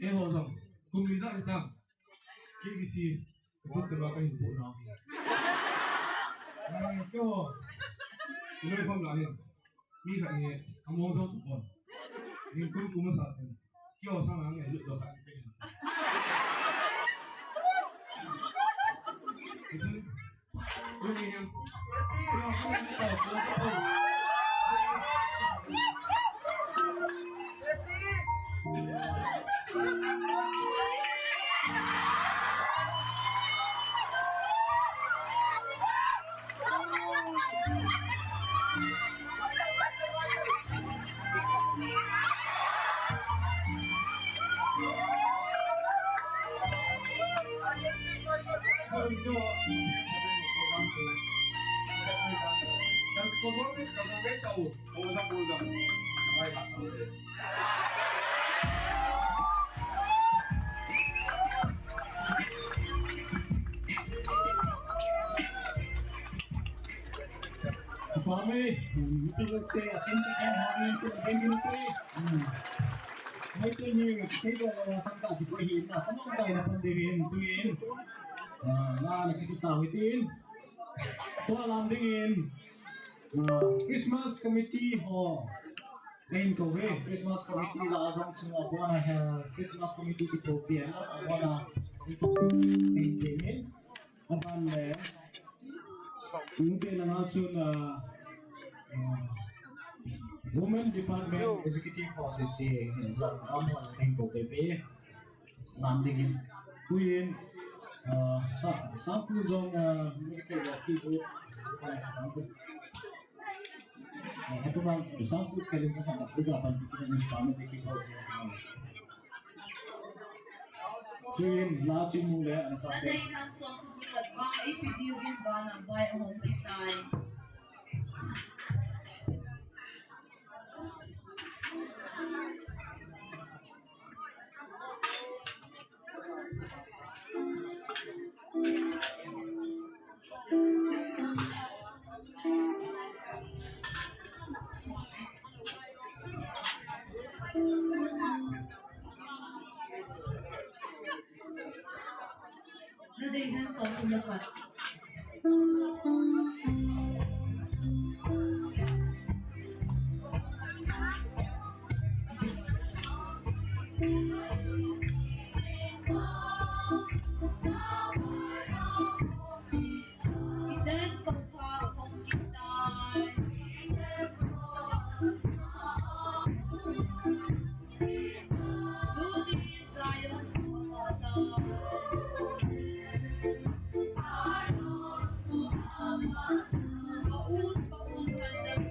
Em hồ rộng cùng lý do tăng KBC tốt từ vào cái hình bộ nó. Cái hồ nơi không lại mi khai nghe ông hồ rộng còn nhưng cũng cũng sao chứ cái hồ sang ngày lựa được cái hình. Chứ tôi nghe em tôi không biết tàu tôi sẽ không. Rồi cho em sẽ bên một cố gắng chứ sẽ chơi ta chẳng có cái tàu hồ sang bùi rồi ngay bạn ở đây Kami, ito si Atensi Ken Hangin to Benguti. May ito niyo kasi tanda di ko hina. Kamang tayo na pandirin tuin. Nasikip tayo itin. Ito alam dingin. Christmas Committee ho. Ngayon ko Christmas Committee la asang semua buwan na Christmas Committee di po biyan at buwan na ngayon dingin. Apan hindi na nasun Women Department Executive Process si Amo ang KBC landing tuin sa puzong military people ito bang isang put kalimutan na pagkapan ng family people tuin lahat mula ang sa Nanay ng song tulad ba ipidiyugin ba ng bay ang hompitay? Nanay ng song tulad ba? Ilan pagkakong kitay Lunin kayong pumatay Paun handang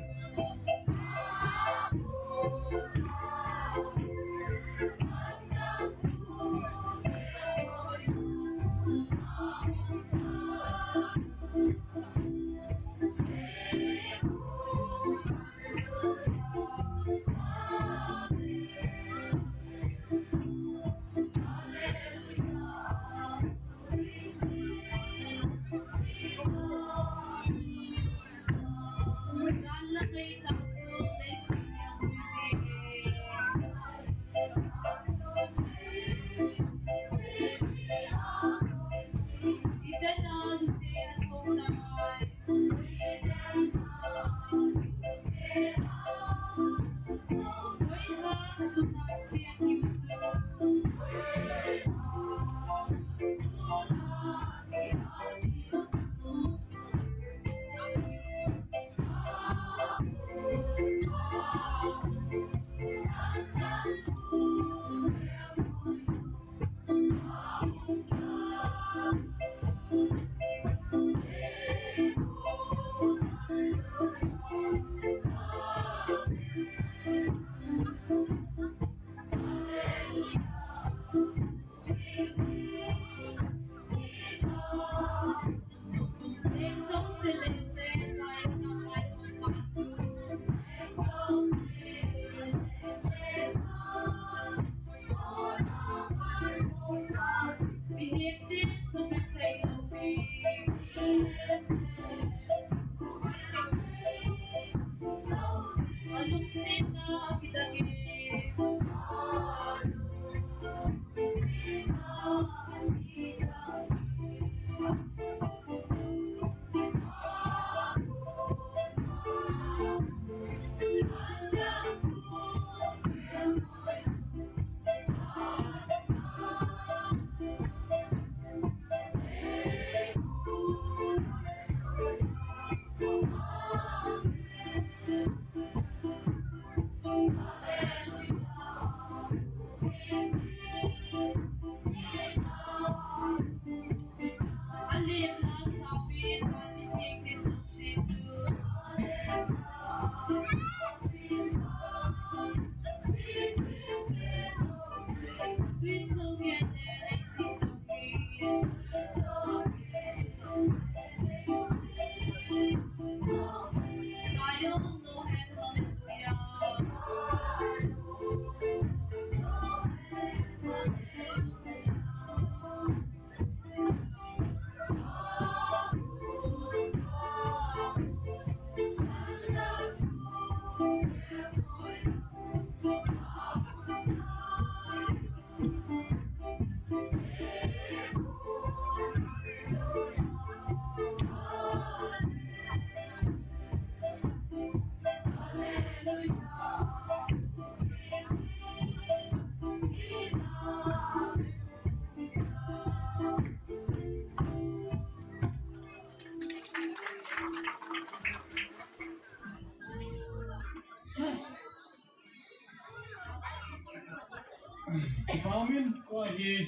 Pamin ko hi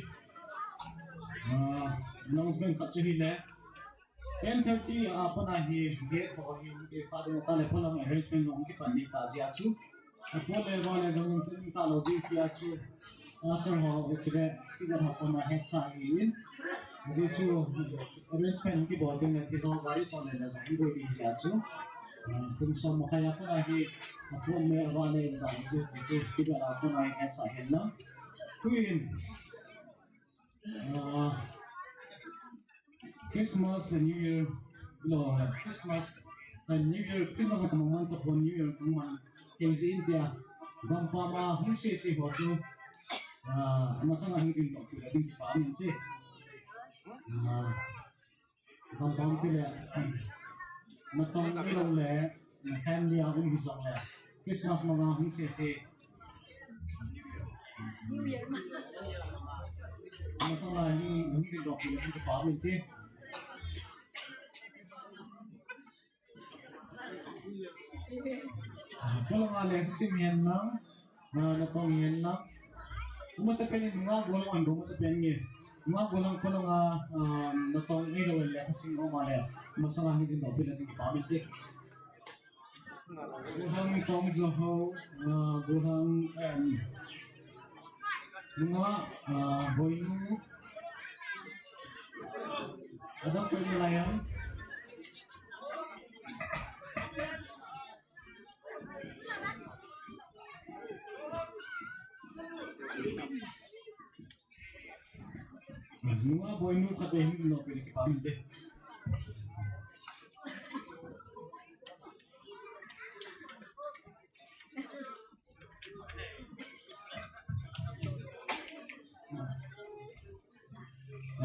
announcement kachi le 10:30 apa nahi gate ho hi pada telefon ang arrangement ng ki pandit tazi achu apo le wala jong tin ta lo di ki achu asang ho ukre sigar ha pona he sa in ji chu arrangement ki boarding na ti ho gari to le jong go di ki achu tum sa mo kaya ko nahi apo me wala jong ji sigar ha pona he sa hen na Queen Christmas, the New Year, Christmas, the New Year, Christmas ang month of New Year, kung sa India, gampama humsi si hotu, masang hindi to, kasi pamin te, gampam tila, matang ilang le, family akong hisang le, Christmas mga humsi si masang hindi to, kasi pamin te. Kalau ngaleng simian lang, natong yan lang. Kumusta penin mga gulang kumusta penin mga gulang ko lang natong ilaw ya kasi umale. Masang hindi daw pila sa pamit eh. Gulang tong zoho, gulang mga boyno. Ada penilaian. Mga boy mo katahin mo pwede kipamit eh.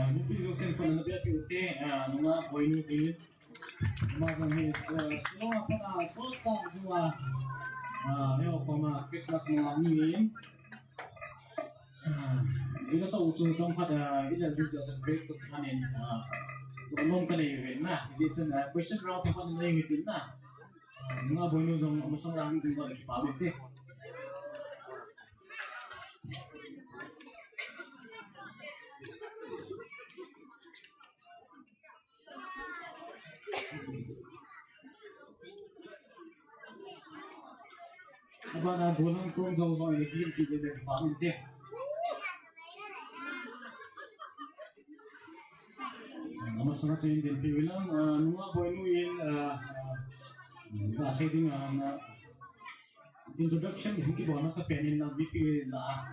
Nupis yung cellphone na nabiyak yung ute, mga boy mo din. Mga his, sino nga pa na solta juwa. Ewan ko mga Christmas mga ngin. Ila sa usung pada ila dito sa break to kanin tulong ka na yun na is question round pa na yung itin na mga bonus ang masang lang din wala ipabit eh aba na gulang kong zawang ikin kibig ipabit eh Masama sa Indian bilang mga boynuin kasi din introduction hindi ba sa penin na biki na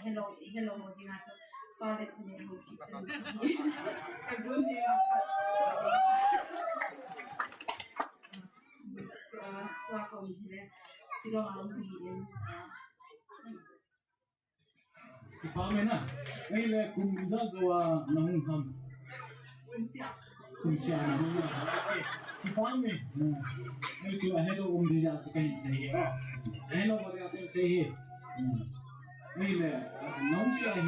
hello mo dinato palit niya mo kitchen welcome here. Sila ang bilin. Ipamen na. Ngayon kung isa zawa nangham. Kung siya nangham. Ipamen. Ngayon siya hello bisa sa kahit sa iyo. Hello wala ka sa iyo. Ngayon nung siya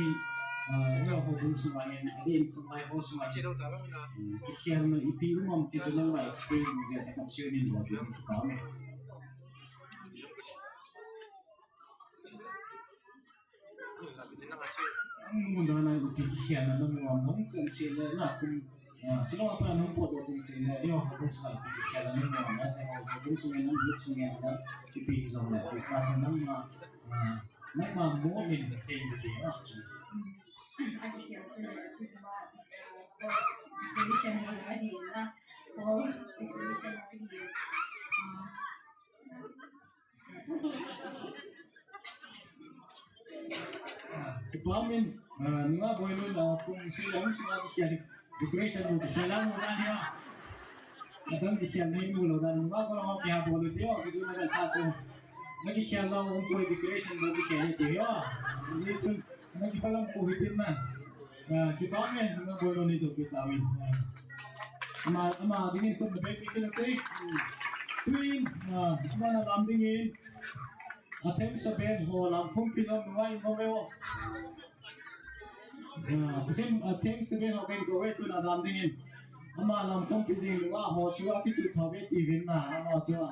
Yo ho dun sumayan din from my host my Ciro tarang na. Kaya naman ipiumam ti sa lang experience niya sa kasyonin mo yung kami. Ang muna na ipikiyan na ng mga mongsan sila na kung sila nga pala nung po doon sila yo ho dun sa ipikiyan na ng mga nasa ho dun sumayan ng good sumayan na ipizong na kasi ng mga moment na sa iyo. Ipamin, nga boy nun kung sila yung sinabi siya depression mo, kailangan mo na niya. Kadang kisyahin mo lang, nga ko lang ako kihabolo diyo, susunod na sa atin. Nagkisyahin lang kung po depression mo, kisyahin diyo. Nagpalang puhitin na. Ipamin, nga boy nun ito, kitawin. Ama, dingin ko, nabay pikilatay. Queen, ama nakambingin. Attempt sa bed ho, lampong pinong mga yung mamewo. Sim thanks again okay go wait to na dam ding in ama lam kom pi ding wa ho chua ki chu thobe ti win na ama chua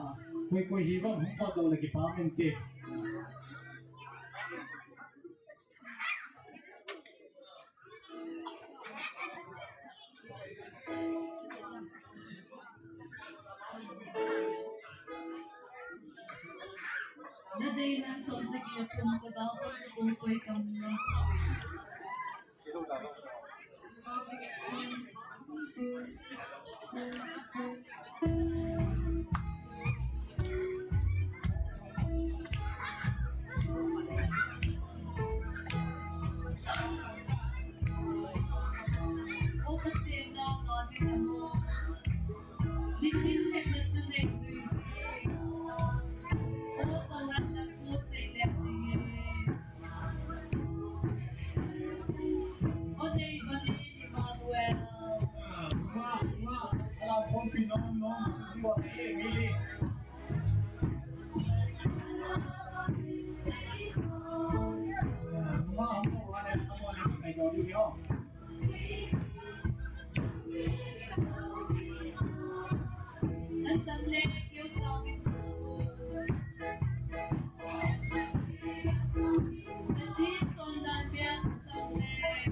koi hi ba hum pa do la ki pa men te Nadayan sa sakit kung kadalpan ko ko'y kamang o kasi na natin mo Dikin na tunay suy o pangatag mo sa electric o day ba ni Emmanuel ma lam kom pi no no di wa e mi li ma mo wa le mo le kai do di yo ang samlek yung tawin ko nandit sondan biyan samlek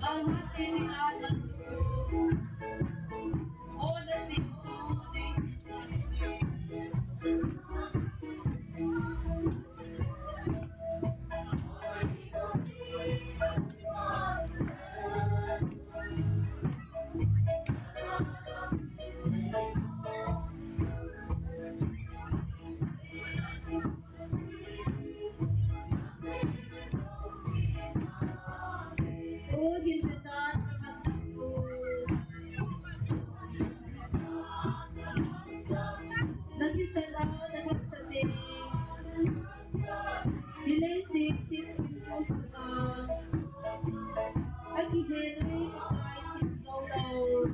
ang hati ni adan ko o nasimto ni samlek o hinatan naman ko nagsisala na nagsating nilaysik sinpong sukan at ihenoy patay simsolaw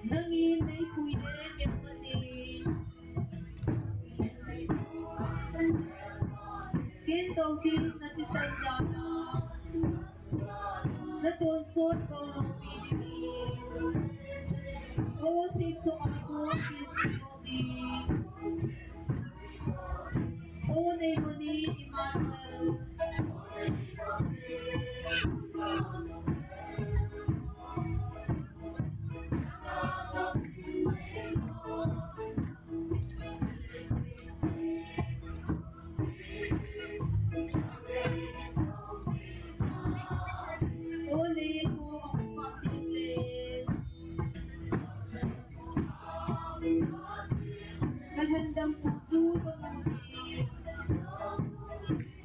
nanginay kuyen yung matin Kentong din na si Sanjana natonsod ko ng pinigin o si Sokako Kentong din o naimoni Emmanuel Ole ko ang patingin Naghandang puso kamuni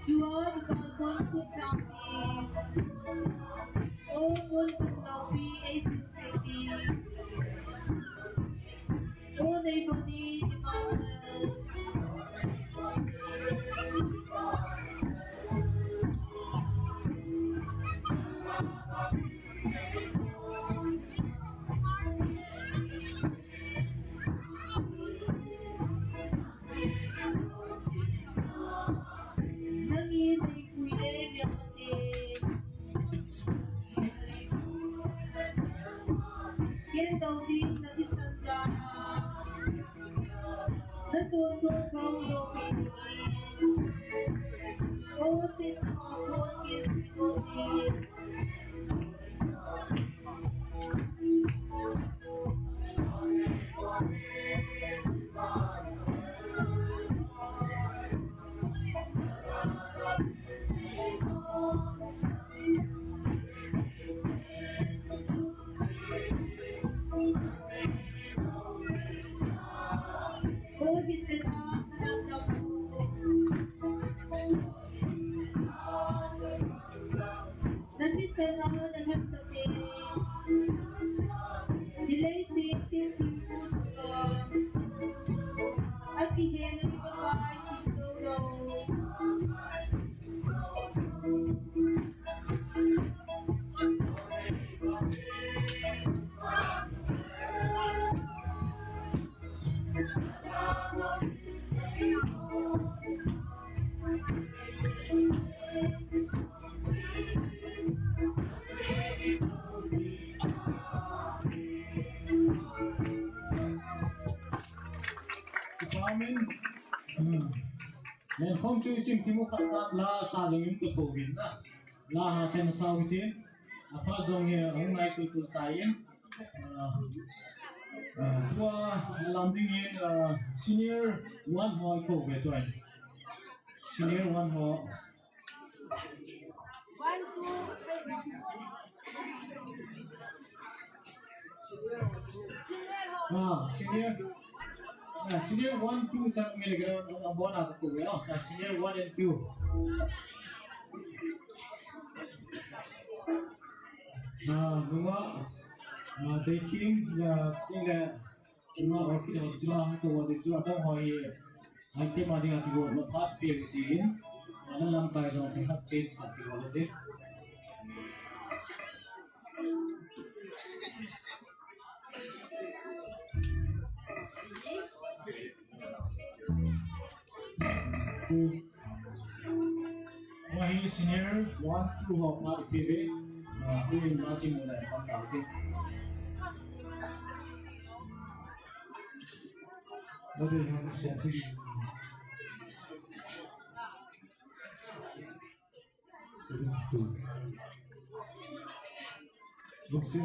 Jua begalbon sukrangni O pun panglawi ay sukriti O naiboni Emmanuel nanginay kuyen yung matin Kentong din na si Sanjana natonsod ko ng pinigin o si Sokako Kentong din o hinatan nahandang ko nagsisala department Lenkhom chu chim timu khatta la sa jong im to kovin na la ha sen sawitin apa jong he ong nai tu tain tua landing in senior one hall ko beton senior one hall 1, 2, say senior senior 1 2 sa milligram ang bona ko senior 1 and 2 bunga baking ya stinga bunga orchid ho jila to wa jisu ata hoi item adi ati go lo pat pe tin ana lam kai jong se hak change ka ti wala de Wahi senior 1 2 ho pat pe who in marching mo na pang kauti What do you have to say? Looks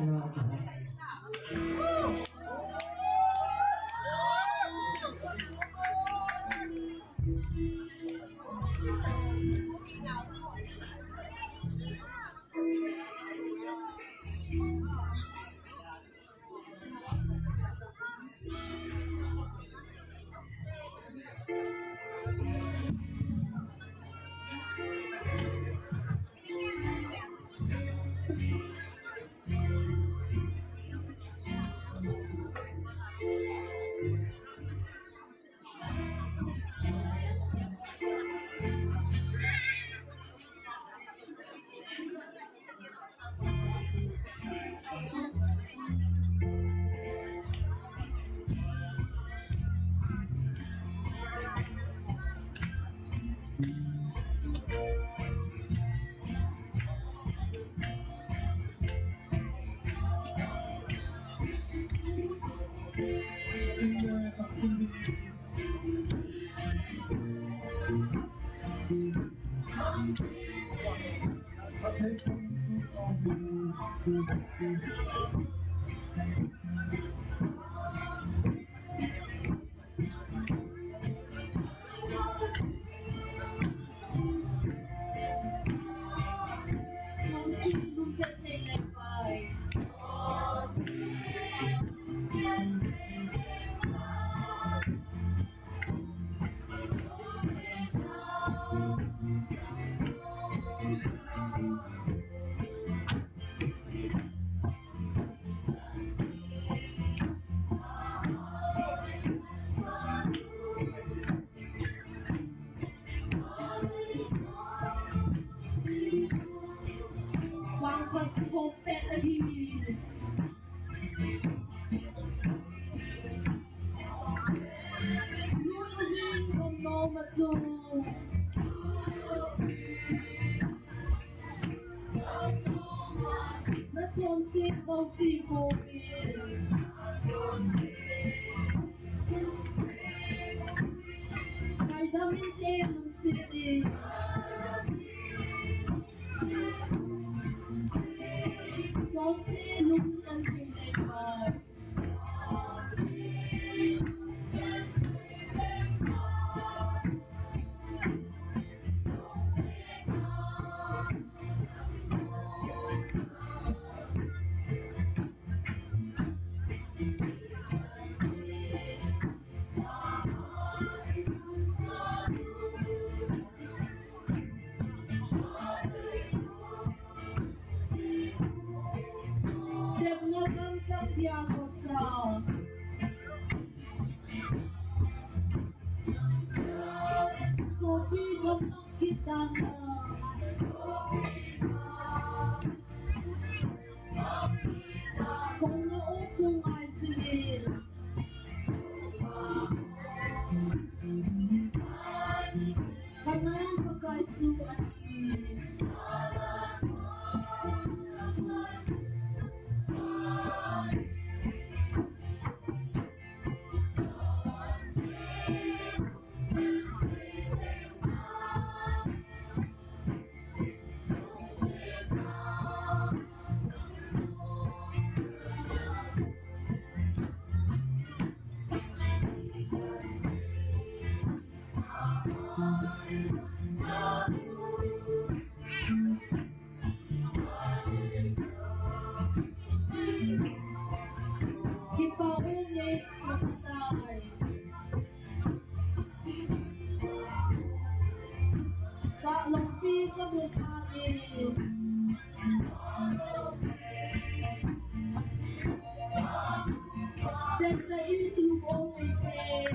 you only pay.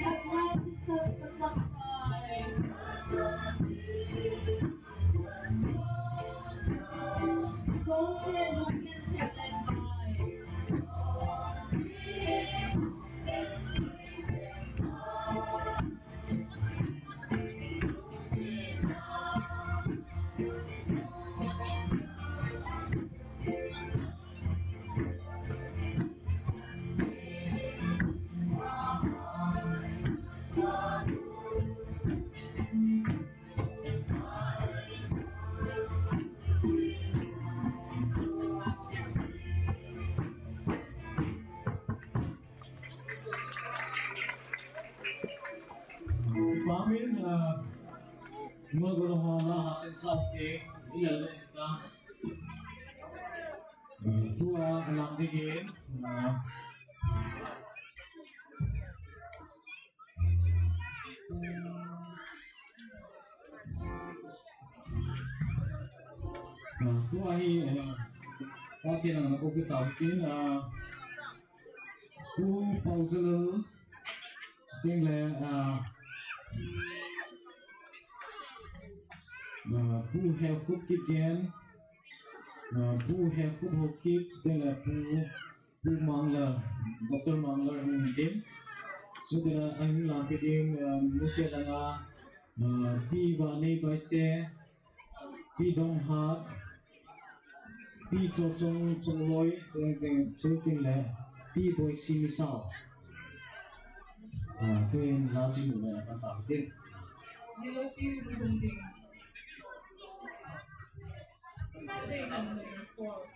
Have life yourself for some time. Don't say no can tell and buy. Pamin gumagano na hasil sa okay ilan na tua alam digin tua hi pati na nakukita bitin pu puzzle sting le who have cooked again, who have cooked whole kids, then who mangler, Dr. Mangler meeting. So there I'm lamping Nutella, P. Valley Bite, P. Dong Hart, P. Chong Loy, something like P. Boy Simi Sao. Then last year, I'm Nilopi Bunding. Today, number 4.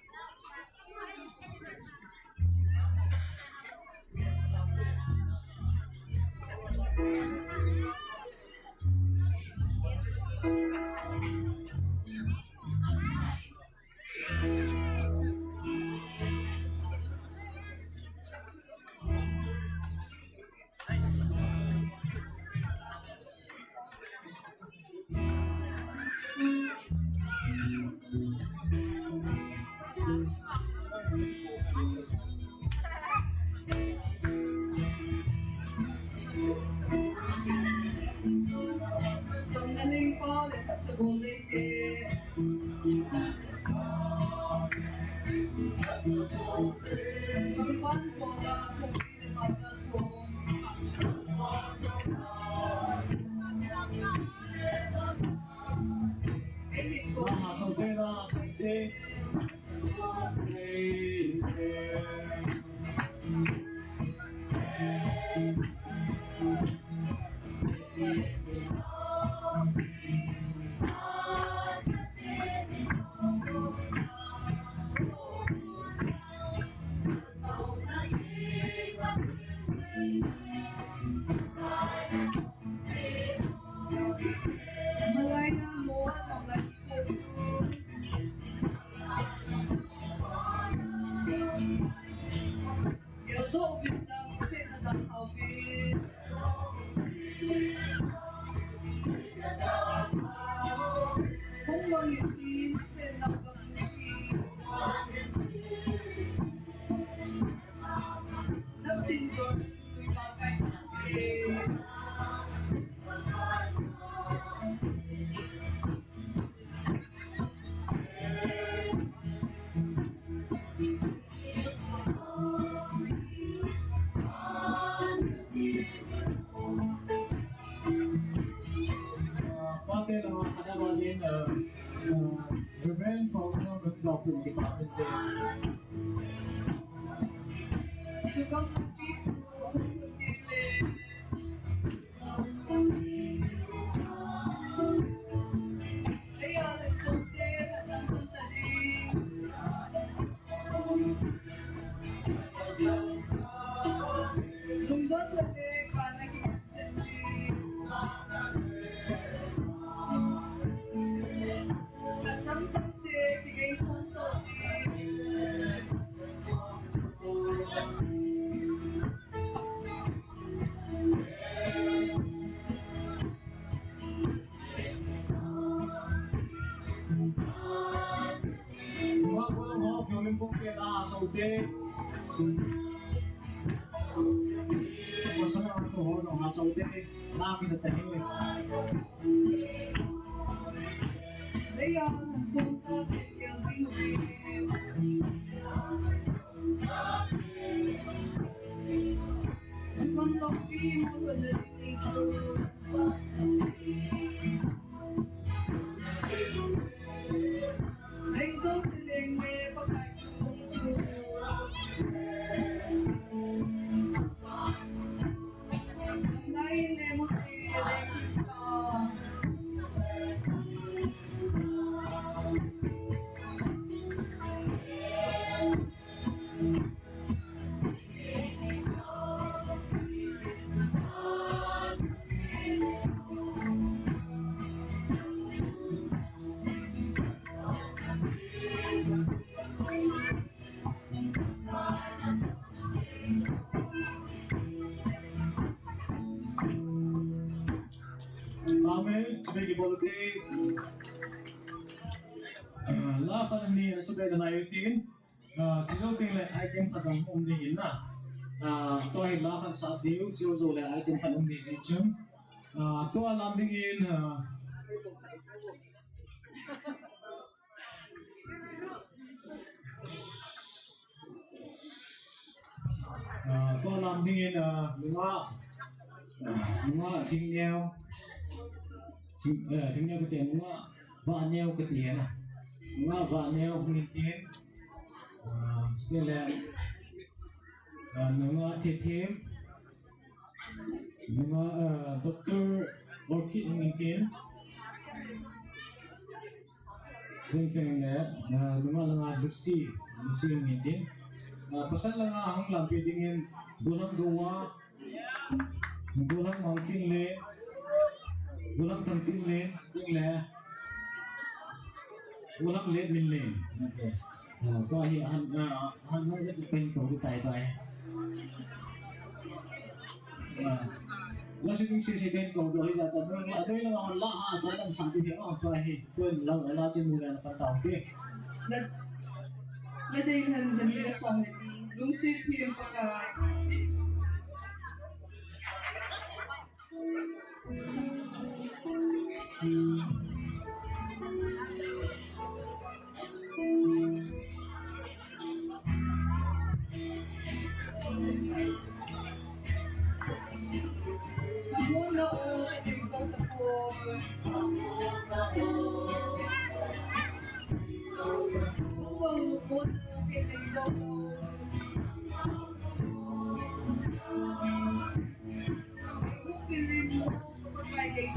Some running fall, it's a golden day. From one for Malaya mo ang lagi puso. Yeldo bintang kasi nadakawin. Kung mangitin, pinagpangin. Nagtindor, tuloy kakay natin. Pati lang mga kanawa din prevent personal consumption department din. Sugang piso, pagdili. Kaya nagsunti at ang suntaling. Lungdot balik pa naging absenti. At ang sunti, bigay konsulti. buk ke la saute ko sana to ho no ha saute la ki sa tahi Lấy ăn sống ta biết yêu dịu con tóc đi một lần nữa đi chơi anh dỗ sẽ lên nghe bắt tay chung chung sáng nay em một ngày anh sao Amen. Sebagai politik, lah kan ni sebagai nayutin, jauh tinggal item kacang umni na, tu hai lah kan saat dia jauh le item kan umni sijun, tu alam dingin, tu alam dingin bunga tinggal tinggal ketia bunga banel ketia lah bunga banel pengintin setelah bunga tetem bunga doktor orchid pengintin sehingga bunga lengan besi pengintin pasal lengan hang lampi dingin bulan dua bulan mungkin le bulan tentin le setelah bulan le min leก็เห็นหันนั่นจะเป็นของที่ตายไปแล้วสิ่งที่สิ่งเป็นของที่จะเมื่อเราด้วยเราละหาสายดังสังที่เดียวก็เห็นเพื่อนเราจะมูลนิธิต่างๆที่ Ladayhan nila song na di lucid film pagka Mamuna o ikaw tapos Upang ikaw Pilit mo kapag may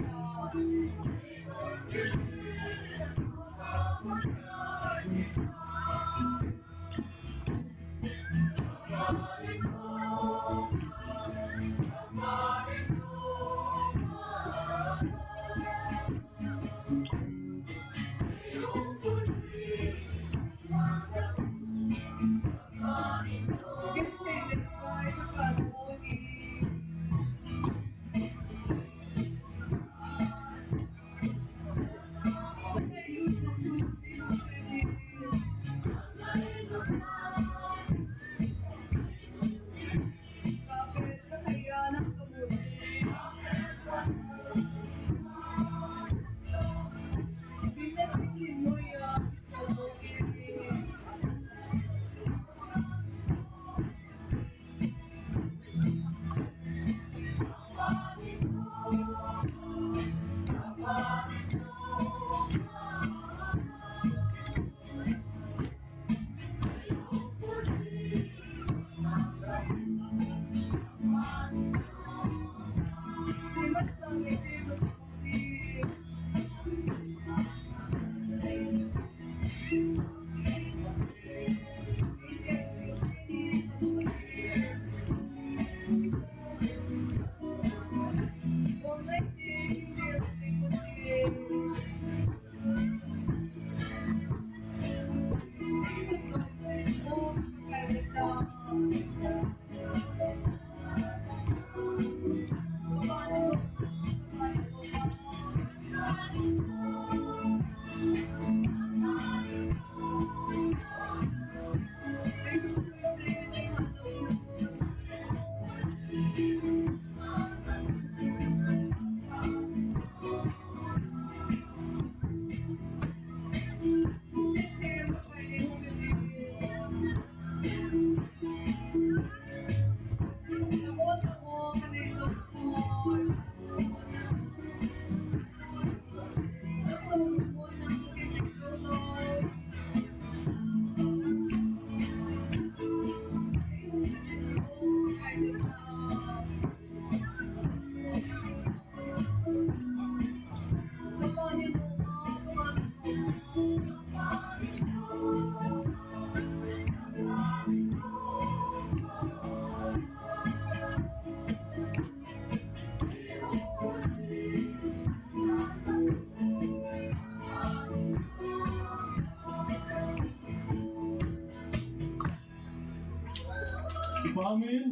Ipamin.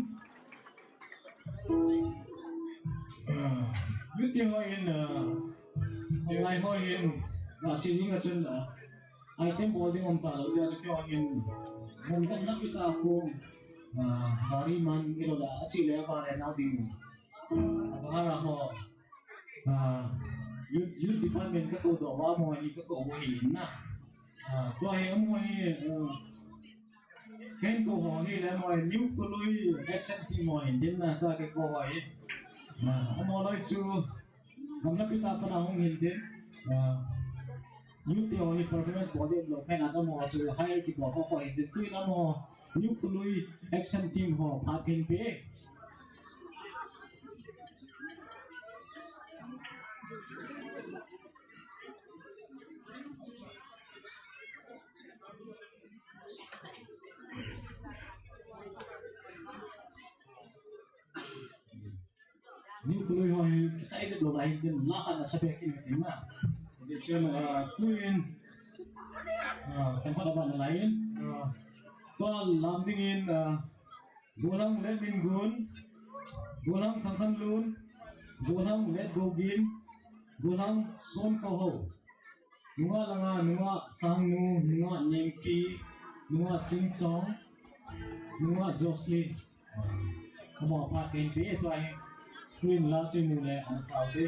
Yuti hoin online hoin na sini ngasun item boarding on talo siya sa hoin ngan na kita ko hari man ilo da achile pare na ding abara ho youth department ka to do wa mo hi ka ko hi na to hi mo hi hen ko ho hi la mo new Kumlui action team mo hin din na ta ke ko hi mo loi chu namna pita pa na hong hin din youth hi performance body lo pen acha mo chu hire ki ko ho hin din tu na mo new Kumlui action team ho pha pin pe new Kumlui ho sai se do lai tin la kha na sabe ki tin na je chen kuin kan pha ba na lain to lam ding in golang let min gun golang thang khan lun golang let go gin golang son ko ho nunga langa nunga sang nu nunga ningpi nunga ching chong nunga josli mo pa ken pe to ai Queen la chi mu le an sao de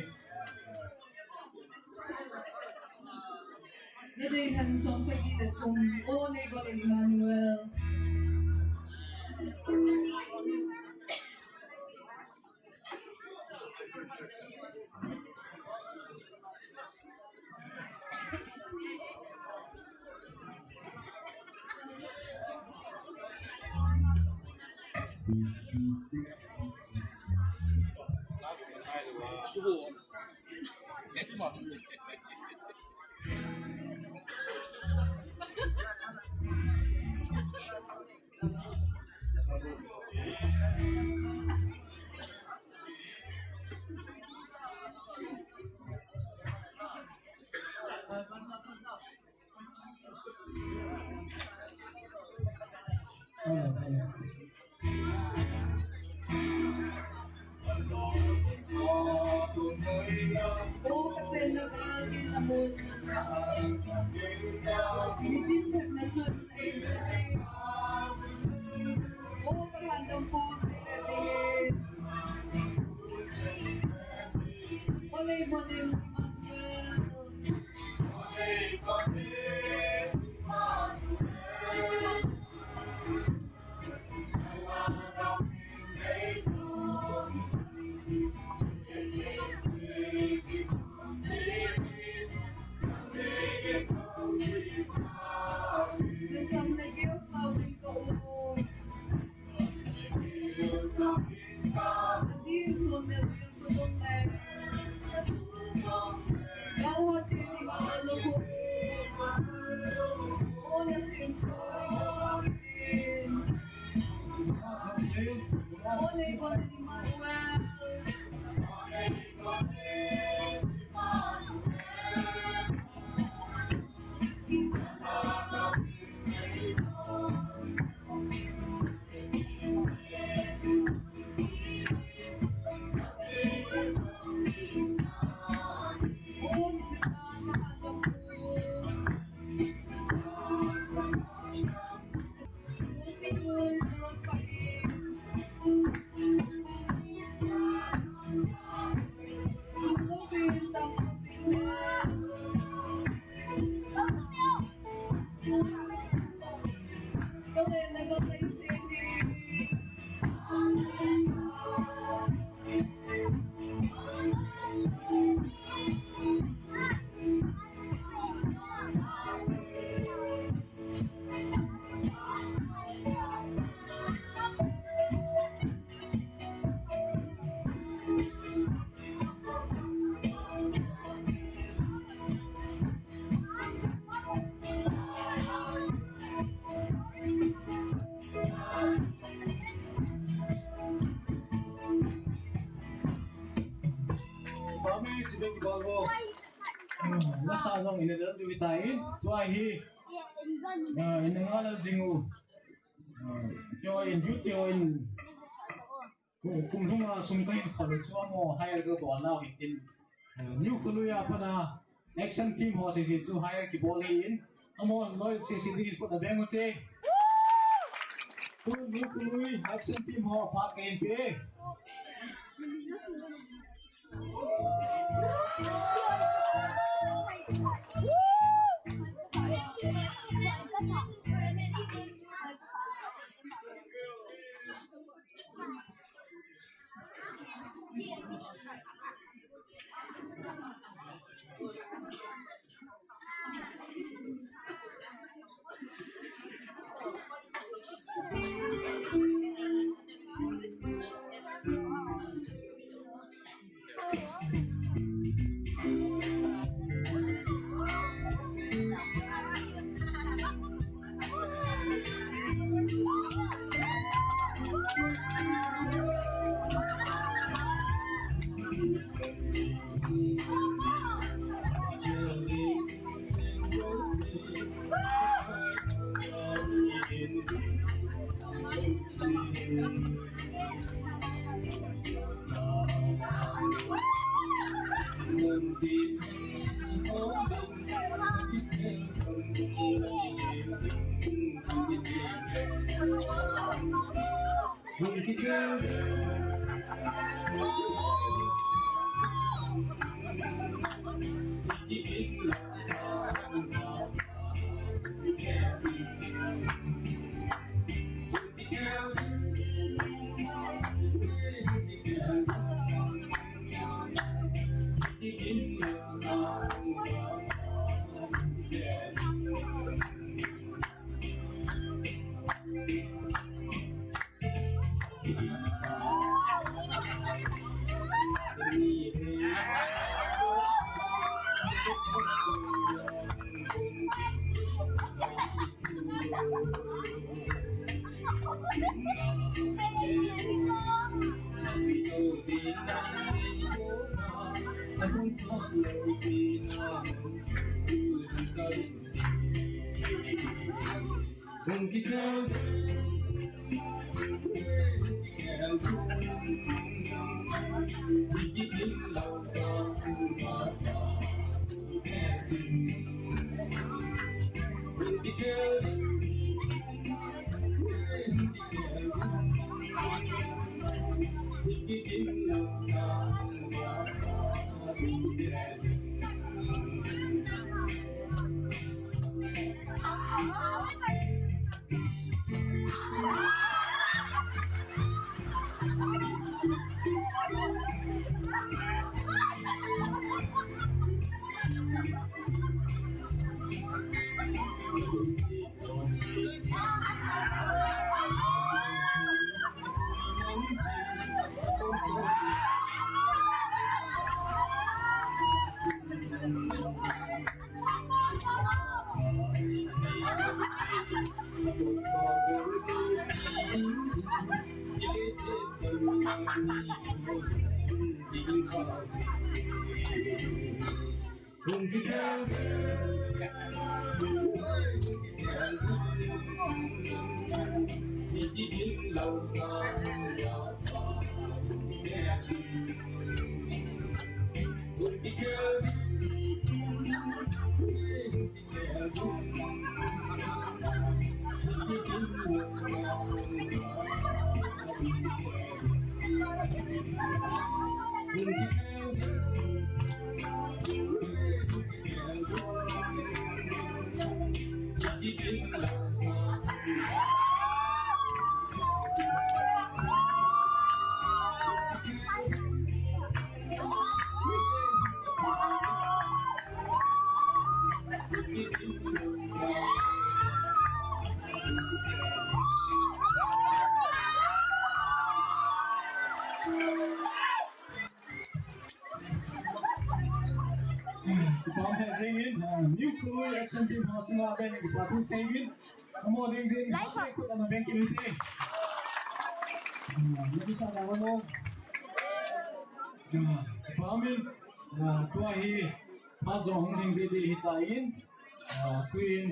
Jadi han som sa gisa tum o ne ko ni Emmanuel. O kasi nag-agin na mo. Hindi na sun ay o paghandang po sila din. Olay mo din Isang nagyo kawin ko hindi yung sunod yung tulong na gawat din ni Manalo ko o nasin sorry ko sakitin o naibon ni Manuel Kami sibek bago nasa zong inadal tu kitain tu ahi inangal zingu cho in youth cho in cùng hung sum cái khẩu cho mo hire cái ball nào in new Kumlui apa na action team ho se su hire ki ball in amo noi se di put na bengote tu new Kumlui action team ho pa ke in pe new Kumlui action team ho chinga ben ni pa tu singin amo ding sin hai khut na ben ki lu te ni bisa na mo pamin tu hi ha jo hong ding de hi ta in twin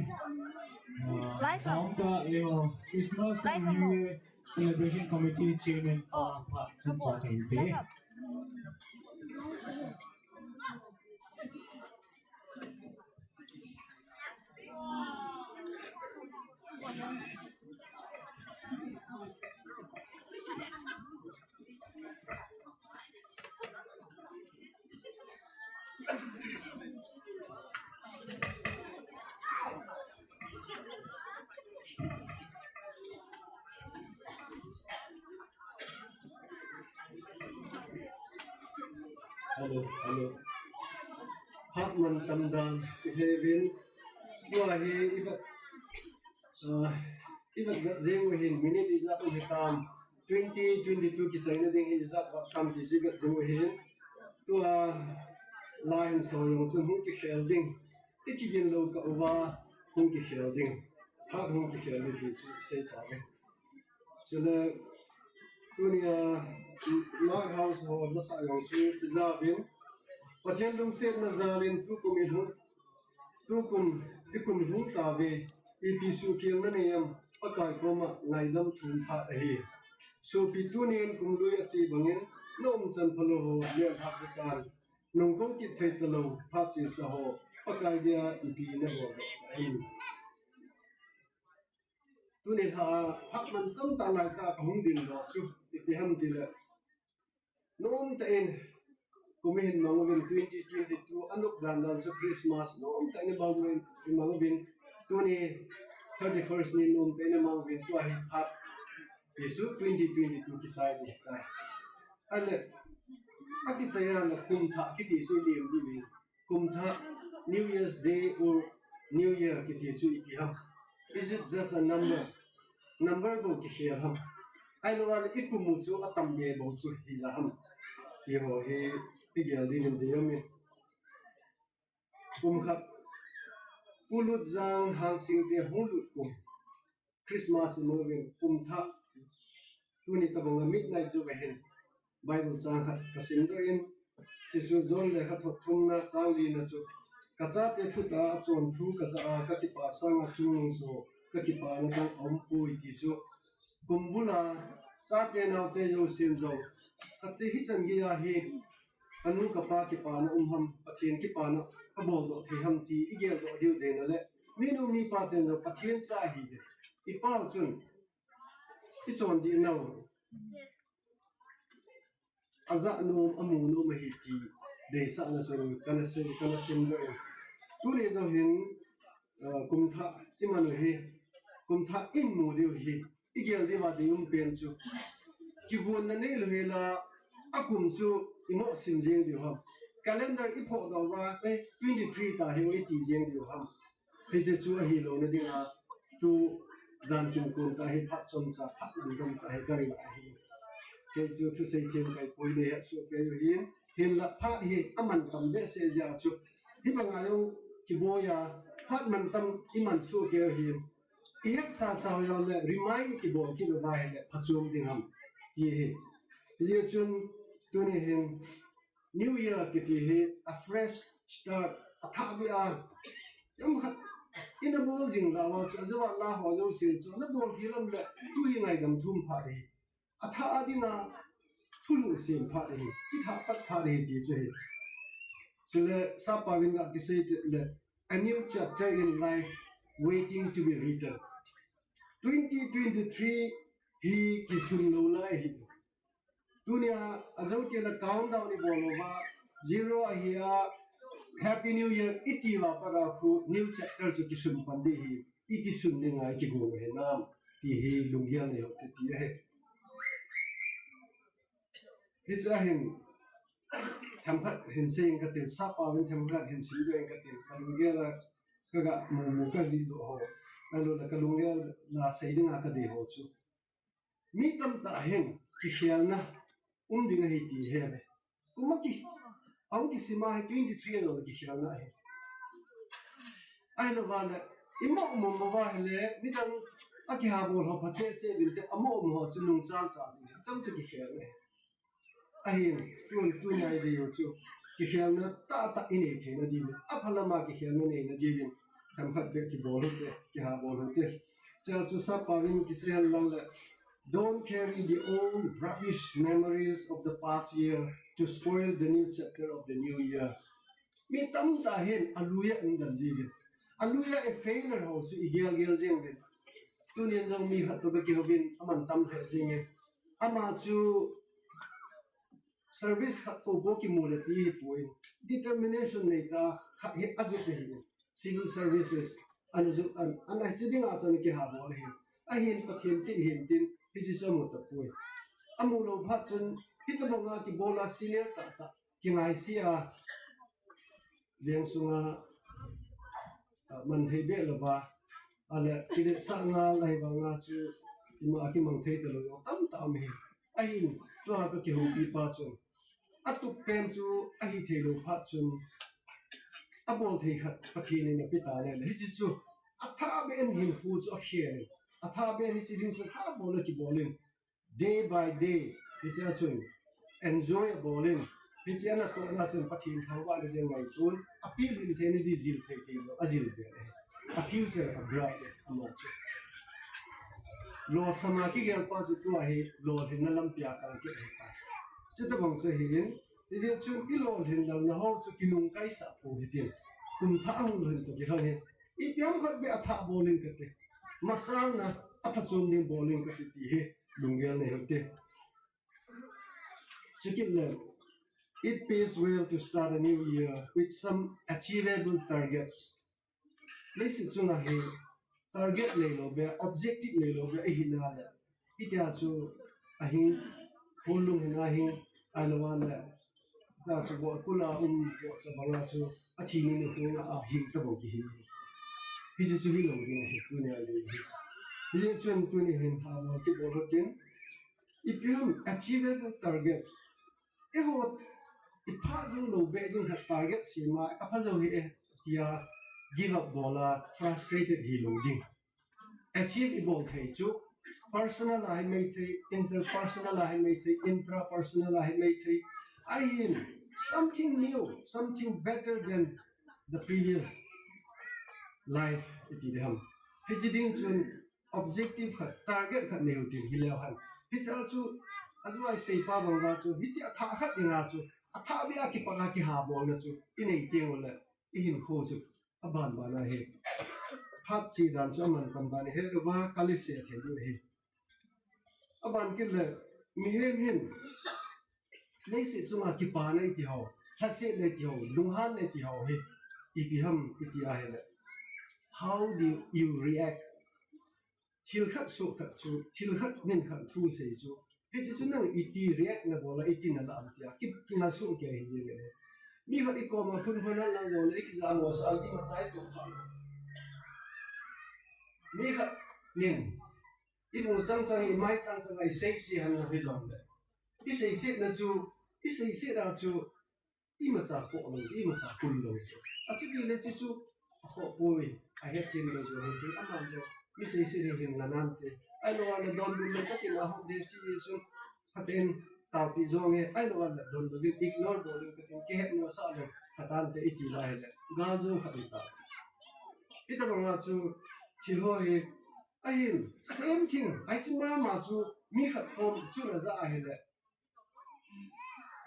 Dalam ta Christmas and New Year celebration committee chairman Pak Chen Chong Hei Pe. Hello. Hartman Tamdan, Hevin, Tuahi, even got Zenguhin, minute is up in time 2022 Kisainading is up some Kizigat Zenguhin, to a lines for Young Hunki Shelding, Tikigin Loka over Hunki Shelding, Hard Hunki Shelding is say target. So the Tunia Mark household, the Sayon, Zabin. Pathian lung set na zalin tukum ikum lung ta ve iti su kiang na neyam pakai koma ngaidam thum pha ahi so pitunin kumlui asi bangin nom chan phalo ho le hasakan nong kong ki thei talo pha chi sa ho pakai dia ipi na ho tunin ha hakman tam ta lai ta hung din do su ipi ham dile nom ta en Kumihin manguvin 2022 anuk dandan sa Christmas noong tayo manguvin 31st ni noong tayo manguvin tuahi hat isu 2022 kisay ni tay. Ale akisaya na kumtha kiti su liam dibi kumtha New Year's Day or New Year kiti su ikiham. Is it just a number? Number bo kishiyaham. Ay nawala ikumusu atambe bo su hilaham. Iho he Pigel din in the Yomi Kumhat Pulut Zang Hansing the Hulut Kum Christmas moving Kumtha Tunitabanga midnight Zubahin Bible Zang Kasinda in Tisu Zon the Hatotuna Zangi Nasu Kazate Tuta Son Tu Kaza Kakipa Sang Chunzo Kakipa Nakan Ompu Tisu Kumbula Sate Naute Yosinzo At the Hitsangia he anu kapa ki pa na umham pathian ki pa na abol do thiham ti igel do hiu de na le minu mi pa ten do pathian sa hi de ipa chun ichon di no aza no amu no ma hi ti de sa na so kana sim do tu ne zo hin kumtha imanu hi kumtha in mu de hi igel de ma de pen chu ki gon na ne lo hela akum chu imo sim jeng di ham calendar ipo do wa 23 ta he wi ti jeng di ham he je chu hi lo na dinga tu zan chung kun ta he phat chom cha phat nan dom ta he kari ba hi ke chu thu sei thêm kai poi de su ke yin hin la phat hi aman tam be se ja chu hi ba nga yo ki bo ya phat man tam iman su ke hin iat sa sa yo le remind ki bo ki ba he le phat chom ding ham ti he je chun tu ni hin New Year kiti he a fresh start a thabi a yam khat in a bol jing la wa so wa la ho zo sil chu na bol hilam le tu hi ngai dam thum pha ri a tha adina thulu sim pha ri ki tha pat pha ri ti chu he so le sa pa win ga ki say le a new chapter in life waiting to be written 2023 hi kisun lo la hi dunia azau ke la countdown ni bolova 0 ahia happy new year iti wa para khu new chapter chu kisun pandi hi iti sun ne ngai ki go he nam ti hi lungia ne ho ti he hisahin thamkhat hin sing ka tin sa pa win thamkhat hin si ge ka tin kalungia la ka ga mu ka ji do ho alo la kalungia la sei dinga ka de ho chu mi tam ta hen ki khialna ding hi ti he be kuma ki ang ki sima 23 do ki khialna he ai no wala immo mo mo wa hele mi dang aki ha bo ho phache se din te amo mo chu lung chan cha ni chang chu ki khialna ai tu nai de yo chu ki khialna ta ta ine the na di a phala ma ki khialna ne na di bin tham khát việc thì bồ hút đấy cái hà bồ hút đấy cho chú sắp pavin cái xe lang là don't carry the old rubbish memories of the past year to spoil the new chapter of the new year mi tam ta hen aluya ang dan ji ge aluya a failure ho su igel gel jeng ge tu nien jong mi khat to ke hobin aman tam the jeng ge ama chu service khat to bo ki mulati hi point determination nei ta khat he azu ke hi civil services anazu an ai chiding a chon ki ha bo he a hin pathin tin hi si so mo ta point amulo phat chun hitabonga ki bola senior ta ki ngai sia Liang sunga man thei be lova ala kide sa nga lai ba nga chu ima ki mang thei te lo tam tam he ahin to ha ka ki ho pi pa chu atu pen chu a hi thei lo pha chun a bol thei khat pathi ne na pi ta ne hi chi chu a tha be en hin fu chu a khe ne a tha be hi chi ding chu ha bol ki bolin day by day hi cha chu enjoy bolin hi chi ana to na chun pathin thangwa le de ngai tun appeal in theni di zil thei thei lo azil be le a future a bright among chu lo sama ki gel pa chu tu a hi lo hin na lam pia kang ki he ta chu ta bang chu hin hi chun i lo hin lo na ho chu kinung kai sa po hitin kum tha ang hin to ki ho he i piam khat be a tha bolin ka te ma chang na a pha chum ding bolin ka ti he lungel ne he te chicken le it pays well to start a new year with some achievable targets. Let's say target le lo be objective le lo be hina le. Ita chu ahin hulung hina hin alwan le. Ta su bo kula bo sa banga chu athini ne hu a hin ta bo ki hi. Hi chu hi lo ni hi tu ne le hi. Hi chu tu ni hin ha mo ki bo lo tin. If you have achievable targets, ipazo lo be ding khat target sima apazo hi tia give up bola frustrated hi lo ding achieve bol thei chu personal I may thei interpersonal I may thei intrapersonal I may thei I in something new something better than the previous life iti deham hi chi ding chun objective khat target khat neu tin hi lew han hi cha chu azwai sei pa bang ga chu hi chi atha khat dinga chu atha be a ki panga ki ha bol na chu inei te wala I hin kho chu aban ba na he phat chi dan chu man kan ba ni he wa kalif se the du he aban ki le mi hem hin nei se chu ma ki pa nei ti ho ha se nei ti ho lung han nei ti ho he I bi ham iti a he le how do you react thil khat so khat chu thil khat nen khat thu se chu he chi chu nang iti react na bola iti na la am tia ki na su ke hi je le mi khat I ko ma phun phun na lo le ki za mo sa ki ma sai tu kha mi khat nen I mo sang sang I mai sang sang ai sei si han na he zong le I sei se na chu I sei se ra chu I ma sa ko lo I ma sa kul lo chu a chu ki le chi chu kho poi a he tin lo jo he ti amam jo mi sei se ri hin na nan te ai lo an don bul le ka ki na ho de chi su haten tao pi zo nge ai lo an don bul ignore bol ka tin ke he no sa le hatan te iti la he le ga zo kha ta ita ba ma chu thil ho he ai hin same thing ai chi ma chu mi khat kom chu na za he le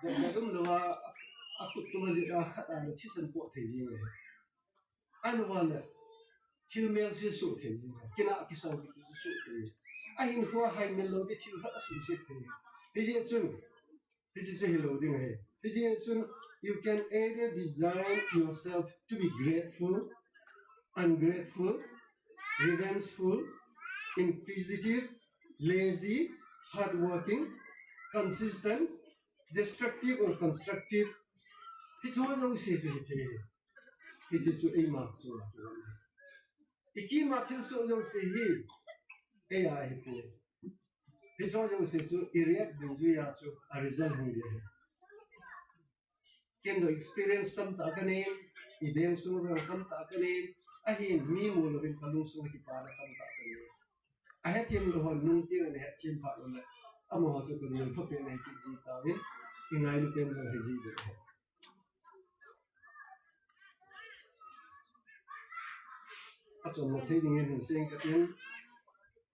de dum lo a khut tu ma ji a khat a thi san po the ji nge ai lo an thil mel si su the ji kina ki so ki su su the ai hin kho hai mel lo ki thil khat su se the hi ji chun hi lo ding he hi ji chun you can either design yourself to be grateful ungrateful revengeful inquisitive lazy hardworking consistent destructive or constructive it's all se se the hi ji chu ai ma chu la iki ma thil so jo se hi ai hi pu hi so jo se chu react ding ju ya chu a result hung de ken do experience tam ta ka ne I dem su ro tam ta ka ne a hin mi mu lo bin kalung su ki pa na tam ta ka ne a he thim lo hon nung ti ne he thim pha lo le amo su ko ni pho pe ne ki ji ta win ingai lu ken zo he ji de achom na thei ding in sing katin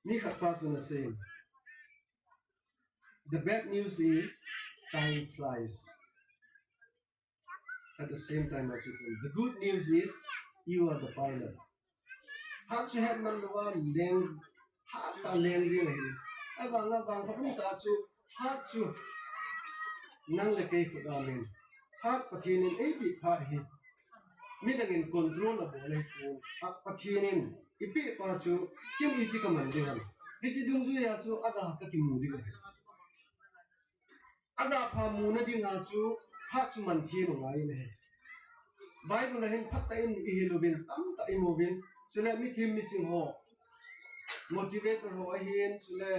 mi khat pa chu na sing. The bad news is time flies. At the same time as you do. The good news is you are the pilot. Hat chu het man wa lens hat ta lens ni hi. Abang phatung ta chu hat chu nang le kai fu da len. Hat pathinin ei bi phat hi. Mi dangin control abo le ko. At pathinin ipi pa chu kim iti ka man dingan. Hi chi dung zu ya chu aga ka ki mu di le. Aga pha mu na ding na chu hat chu man thi no ngai le. Bible na hen phatta in ihilovin tam ta imovin sule mi thim mi ching ho motivator ho ahin sule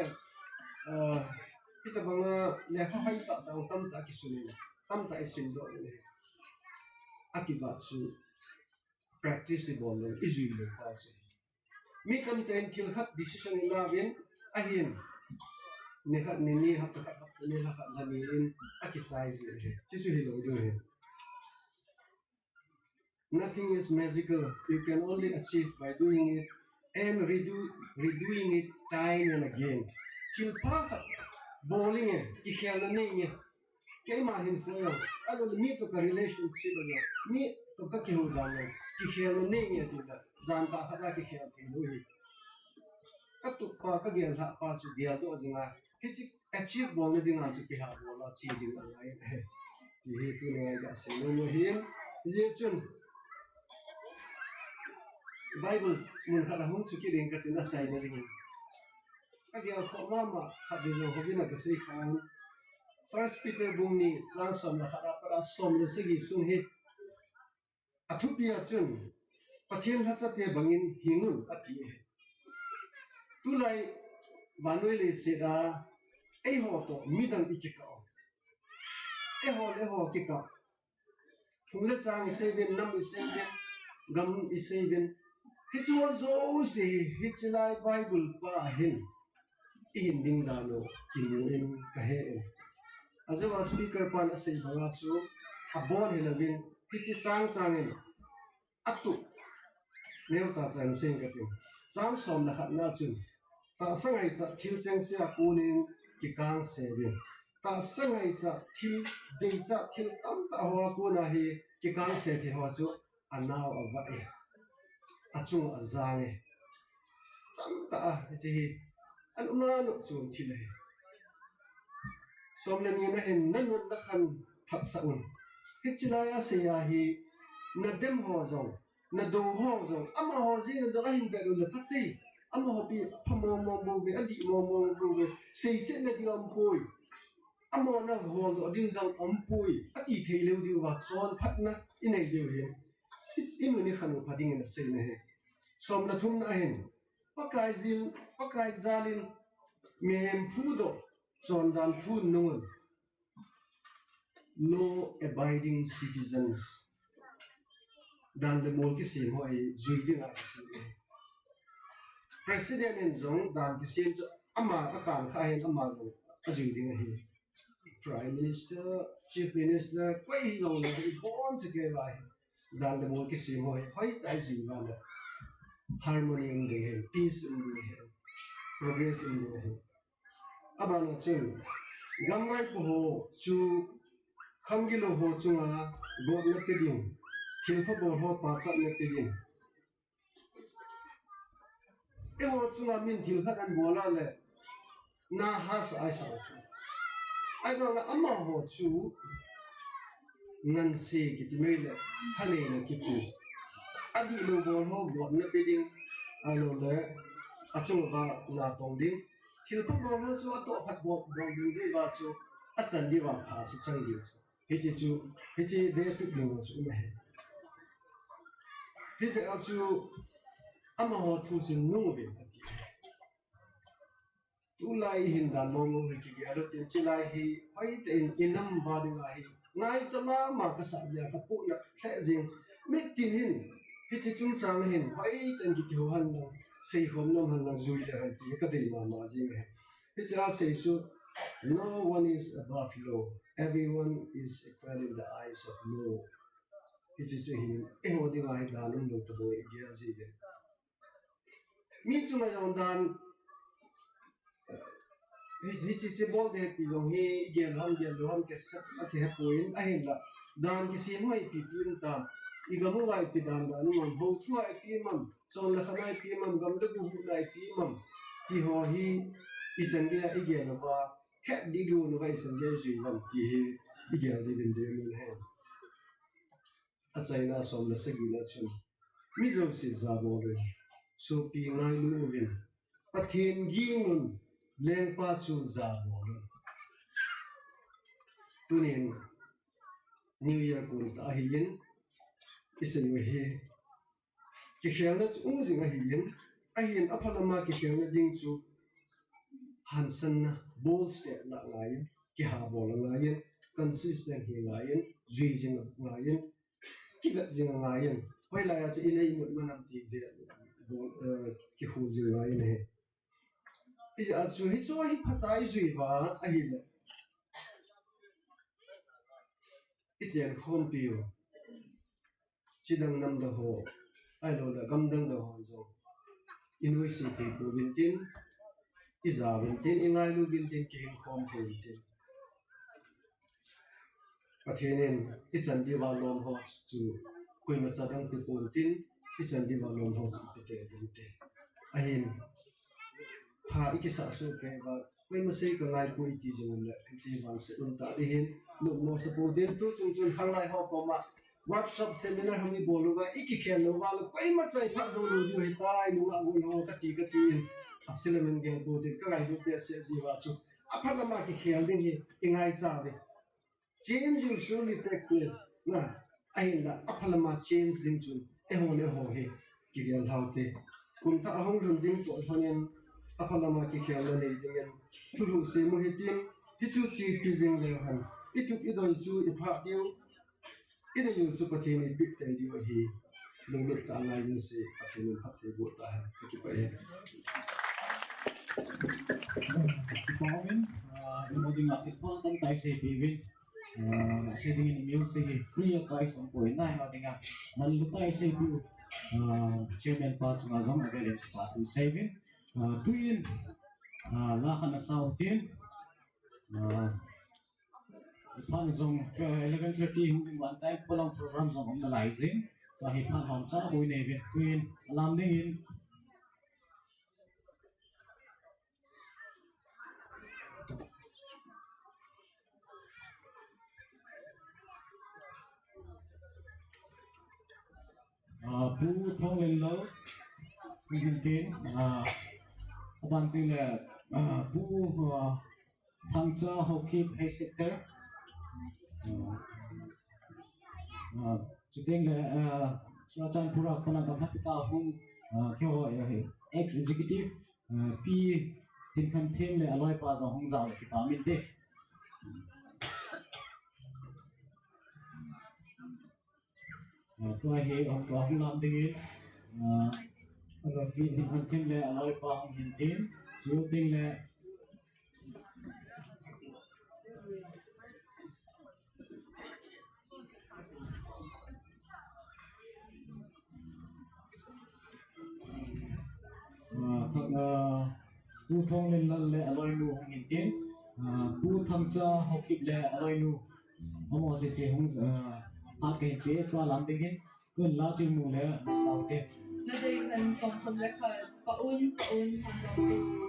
kita banga lekha hai ta tam ta ki sule tam ta isim do le akiba su practice bol izu le pa se mi content thil khat decision la vin ahin ne khat ni hap ta khat ne la khat la ni in akisai se chi chu hi lo do he. Nothing is magical. You can only achieve by doing it and redoing it time and again. Till perfect bowling it, ikhel na ning kay mahin flow. Ano me to ka relationship ano. Me to ka kihudan no. Ikhel na ning tila. Zan pa sa ka ikhel tinuhi. Katuk pa ka gel ha pa su gel do zinga. Hichi achieve bowling na din asu kiha bola chizing na ngai. Hi tu ne ga se no hin. Je chun Bible mun khara hum chuki ring katin asai na ring. Kage kho mama khabi no hobina ka sei khan. First Peter bungni sang som na khara para som le sigi sung hi. Athupia chun pathil hasate bangin hingun ati. Tulai vanoi le sera ei ho to midang ikika. Le ho kika. Thumle sang 7 nam 7 gam 7 Hichuan zo si hichilai Bible pa hin ding dano kinuin kahe azawa speaker pan asay banga chu abon hilavin hichi sang atu neo sa sang sing katin sang som na khat na chun ta sangai cha thil cheng sia kunin ki kang sevin ta sangai cha thil dei cha thil tam ta ho ku na hi ki kang se the ho chu anaw avai achung azange tamta ji an umano chung thile somle ni na hen nanun na khan phat saun hichilaya se ya hi na dem ho zong na do ho zong ama ho ji na jala hin beru le phati ama ho bi phamo mo be adi mo be sei se na di am poi ama na ho do ding dang am poi ati theileu di wa chon phat na inai deu hen inu ni khanu phading na sei na he som na thum na hen pakai zalin mehem phudo chon dan thun nungun law abiding citizens dan le mol ki sim hoi zui ding a si president en zong dan ki sim ama akan kha hen ama lo azui ding hi prime minister chief minister kwai zong le bon che ke bai dan le mol ki sim hoi phai tai zui ba la harmony in the head, peace in the head, progress in the head. Abana chun, gamai po ho chu khamgilo ho chunga god na peding, thilpha bor ho pacha na peding. E ho chunga min thilkha kan bola le na has ai sa chu. Ai ga amma ho chu nan se kitimele thane na kipu. Adi lo bor ho god na peding alo le achung ba na tong ding thil pa bor ho chu ato phat bo ding zai ba chu achan di wa pha chu chang ding chu hichi ve tu ding chu ma he hichi a chu ama ho thu sin nu ve ati tu lai hin dan mo mo ki gi alo tin chi lai hi ai te in nam ba ding a hi ngai chama ma ka sa ja ka pu na khe jing mit tin hin hichi chung chang hin ai ten ki ho han no sei khom nom han na zui da han ti ka dei ma jing he hichi a sei su no one is above law everyone is equal in the eyes of law hichi chu hin e ho ding ai da lum lo to bo e gel ji de mi chu mai on dan hi chi bol de ti long hi gel ham ke sat a ke point a hin la dan ki sin hoi pi pin ta igamu wai pi dan da nu mon ho chu ai pi mam chon la khanai pi mam gam de gu hu nai pi mam ti ho hi isan ge i ge no ba het di du no vai san ge ji vam ti hi i ge di bin de min he a chai na som la se gi na chu mi zo si za bo re so pi ngai lu vin pathin gi ngun leng pa chu za bo lo tunin New Year kun ta hi yin isan we hi ki khel na chu jing a hi yin a hin a phalama ki khel na ding chu hansan na ball step la ngai ki ha bol ngai consistent hi ngai zui jing ngai ki ga jing ngai hoi la ya se in ai mut manam ti de bol ki khu jing ngai ne is a chu hi chu hi phatai zui ba a hi le is yan khom piu chidang nam da ho ai lo da gam dang da ho zo inoi si thi bu bin tin iza bin tin ingai lu bin tin ki khom the tin pathenin isan diwa lom ho chu kuima sadang pi pon tin isan diwa lom ho su pi te tin te ahin pha ikisa su ke ba kuima sei ka ngai pui ti jeng le chi wang se un ta ri hin lu mo sa pu den tu chung chung khang lai ho ko ma workshop seminar hami bolu ba iki khel lo wa kuima chai pha zo lu hi tai lu a gun ho ka ti asilamen ge pu tin ka ngai lu pe se ji wa chu aphala ma ki khel ding hi ingai cha ve change will surely take place na ainda aphalama change ding chu ehone ho he ki gel haute kun tha ahong run ding to honen aphalama ki khel na nei ding en thuru se mo hetin hi chu chi pi jing le han ituk idoi chu ipha tiu ina yu su pathini pi te dio hi lunglut ta ngai yu se pathini phathe bo ta ha ki pa e Pawin, imoding asit pa tang tai se bivin. Saya ingin music free advice on point na hati nga malutai sa biu chairman pa sungazong again pa tu saving tuin lhahna sautin pan zong 11:30 hung one time pulang program zong analyzing tahi pan hom cha boi ne bin tuin alam dingin pu thong lên lâu mình tin ban tin là pu tham gia học kịp hay sector chủ tiên là cho chan pura con là cầm hạt tao hung kêu gọi ex executive pi tin khăn thêm là alloy pa zo hung zao thì pa min de tôi hay ông có hung làm đi rồi khi thì anh thêm là lôi pa hung hiện tiền chủ tiên là pu thong lên là lôi nu hung hiện tiền pu tham gia học kịp là lôi nu ông sẽ hung cái bé cho làm tiếng hin cơn lá chim mù lẽ sao thế na day kan som som lekha paun hanggang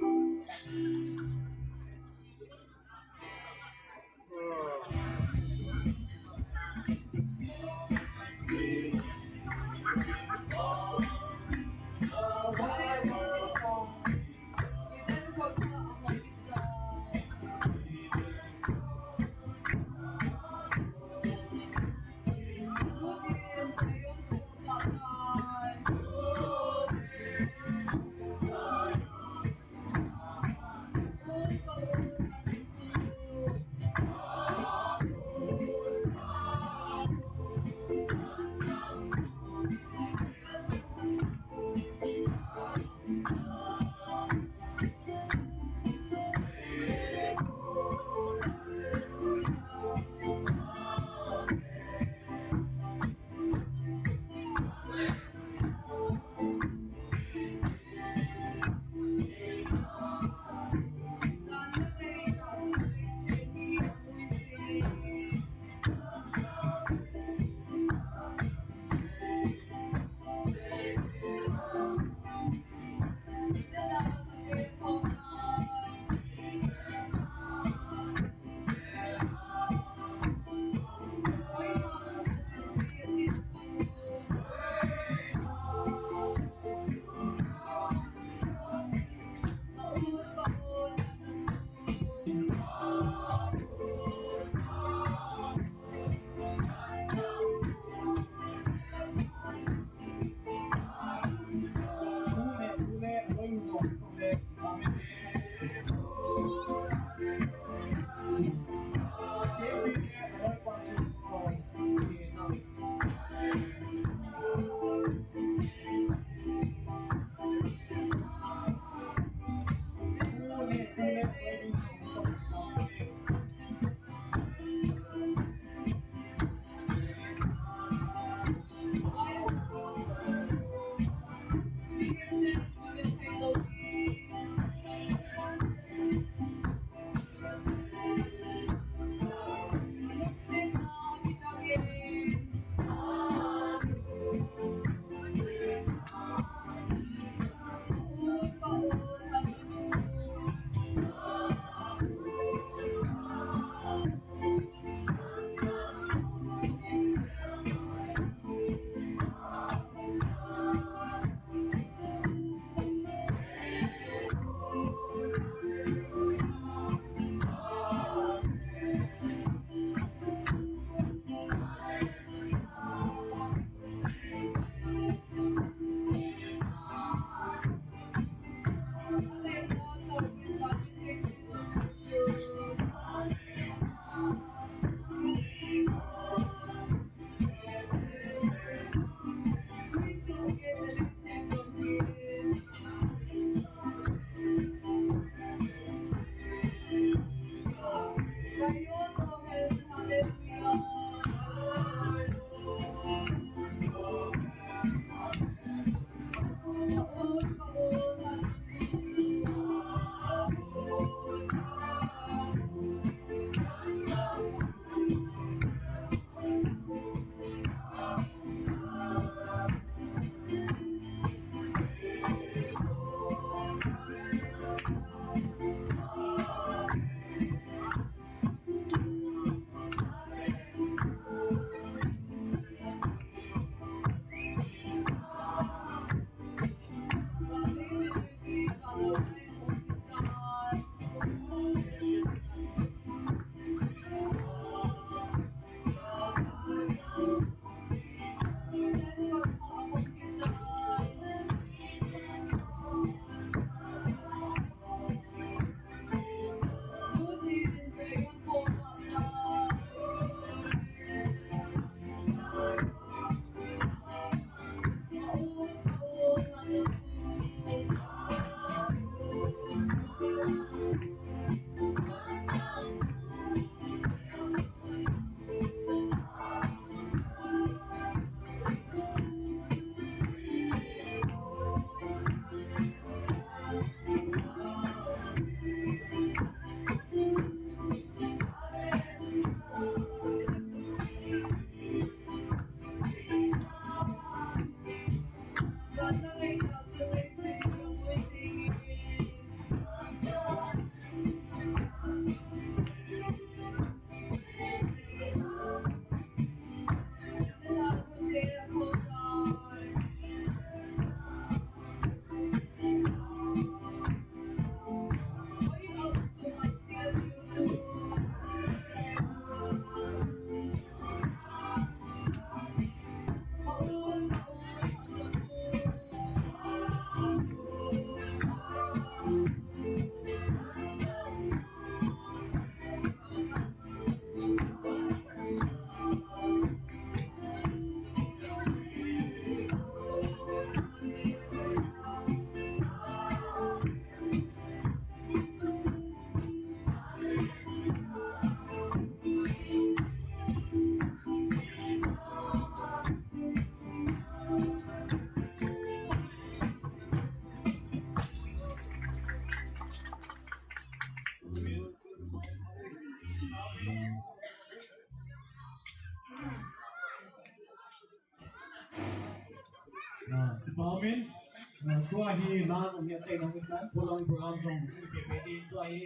min tua hi na som ya chai nong kan pulang program jong ke pe di tua hi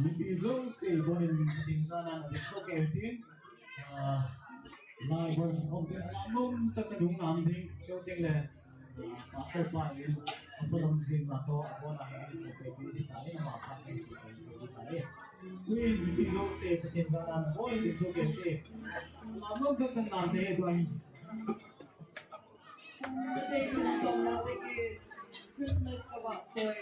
mi pi zo se bonin tin sana na so ke tin lai bon som hom tin mum cha cha dung nam ding so ting le master fa ni pulang din na to bon a he ke pe di tai na ma pha ke tai Queen mi zo se tin sana na bon tin so ke te mum cha cha nam de tua hi Today is so like Christmas about so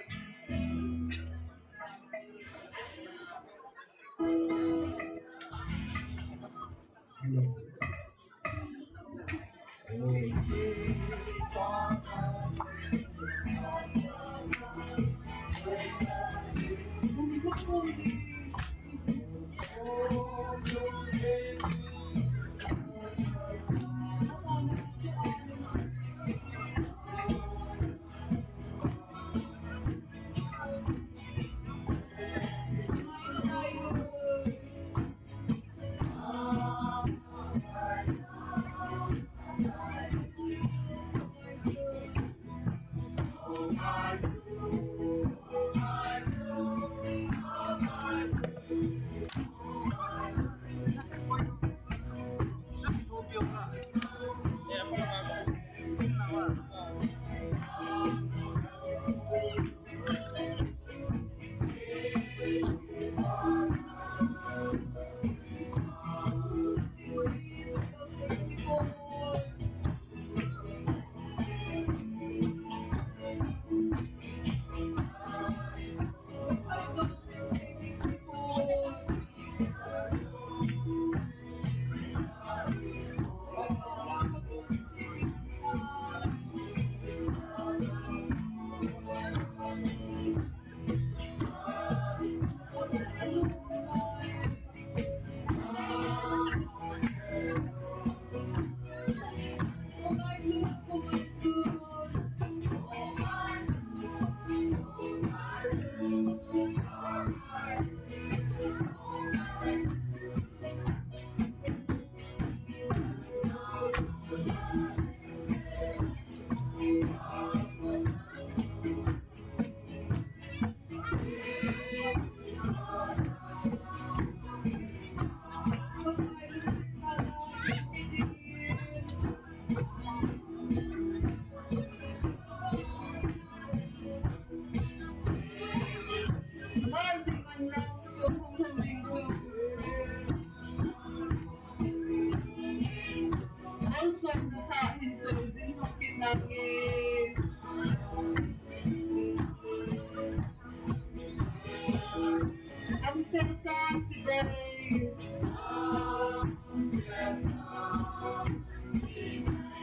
I'm so sad today.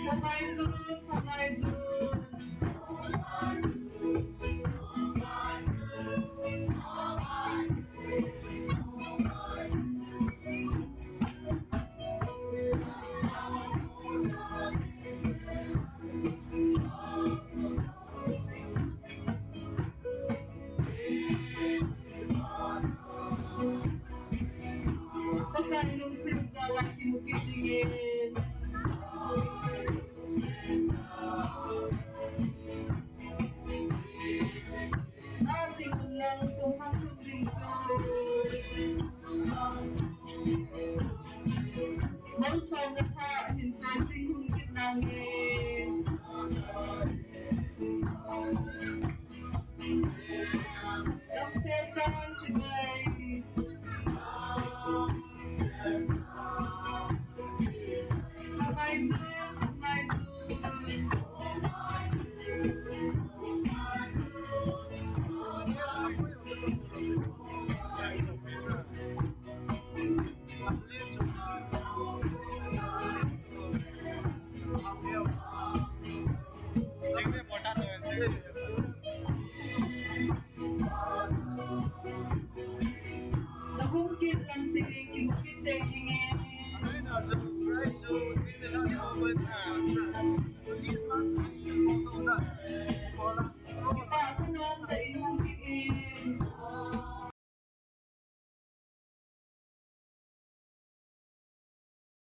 Come on, Pagka yung sinsa laki mo kitingin. Asing mo lang itong hanggang rinso. Malusong na ka, hinsoy singhungkit nangin. Kapsesan si Bay. Nahungkit lang tingin, kinukit tayo tingin.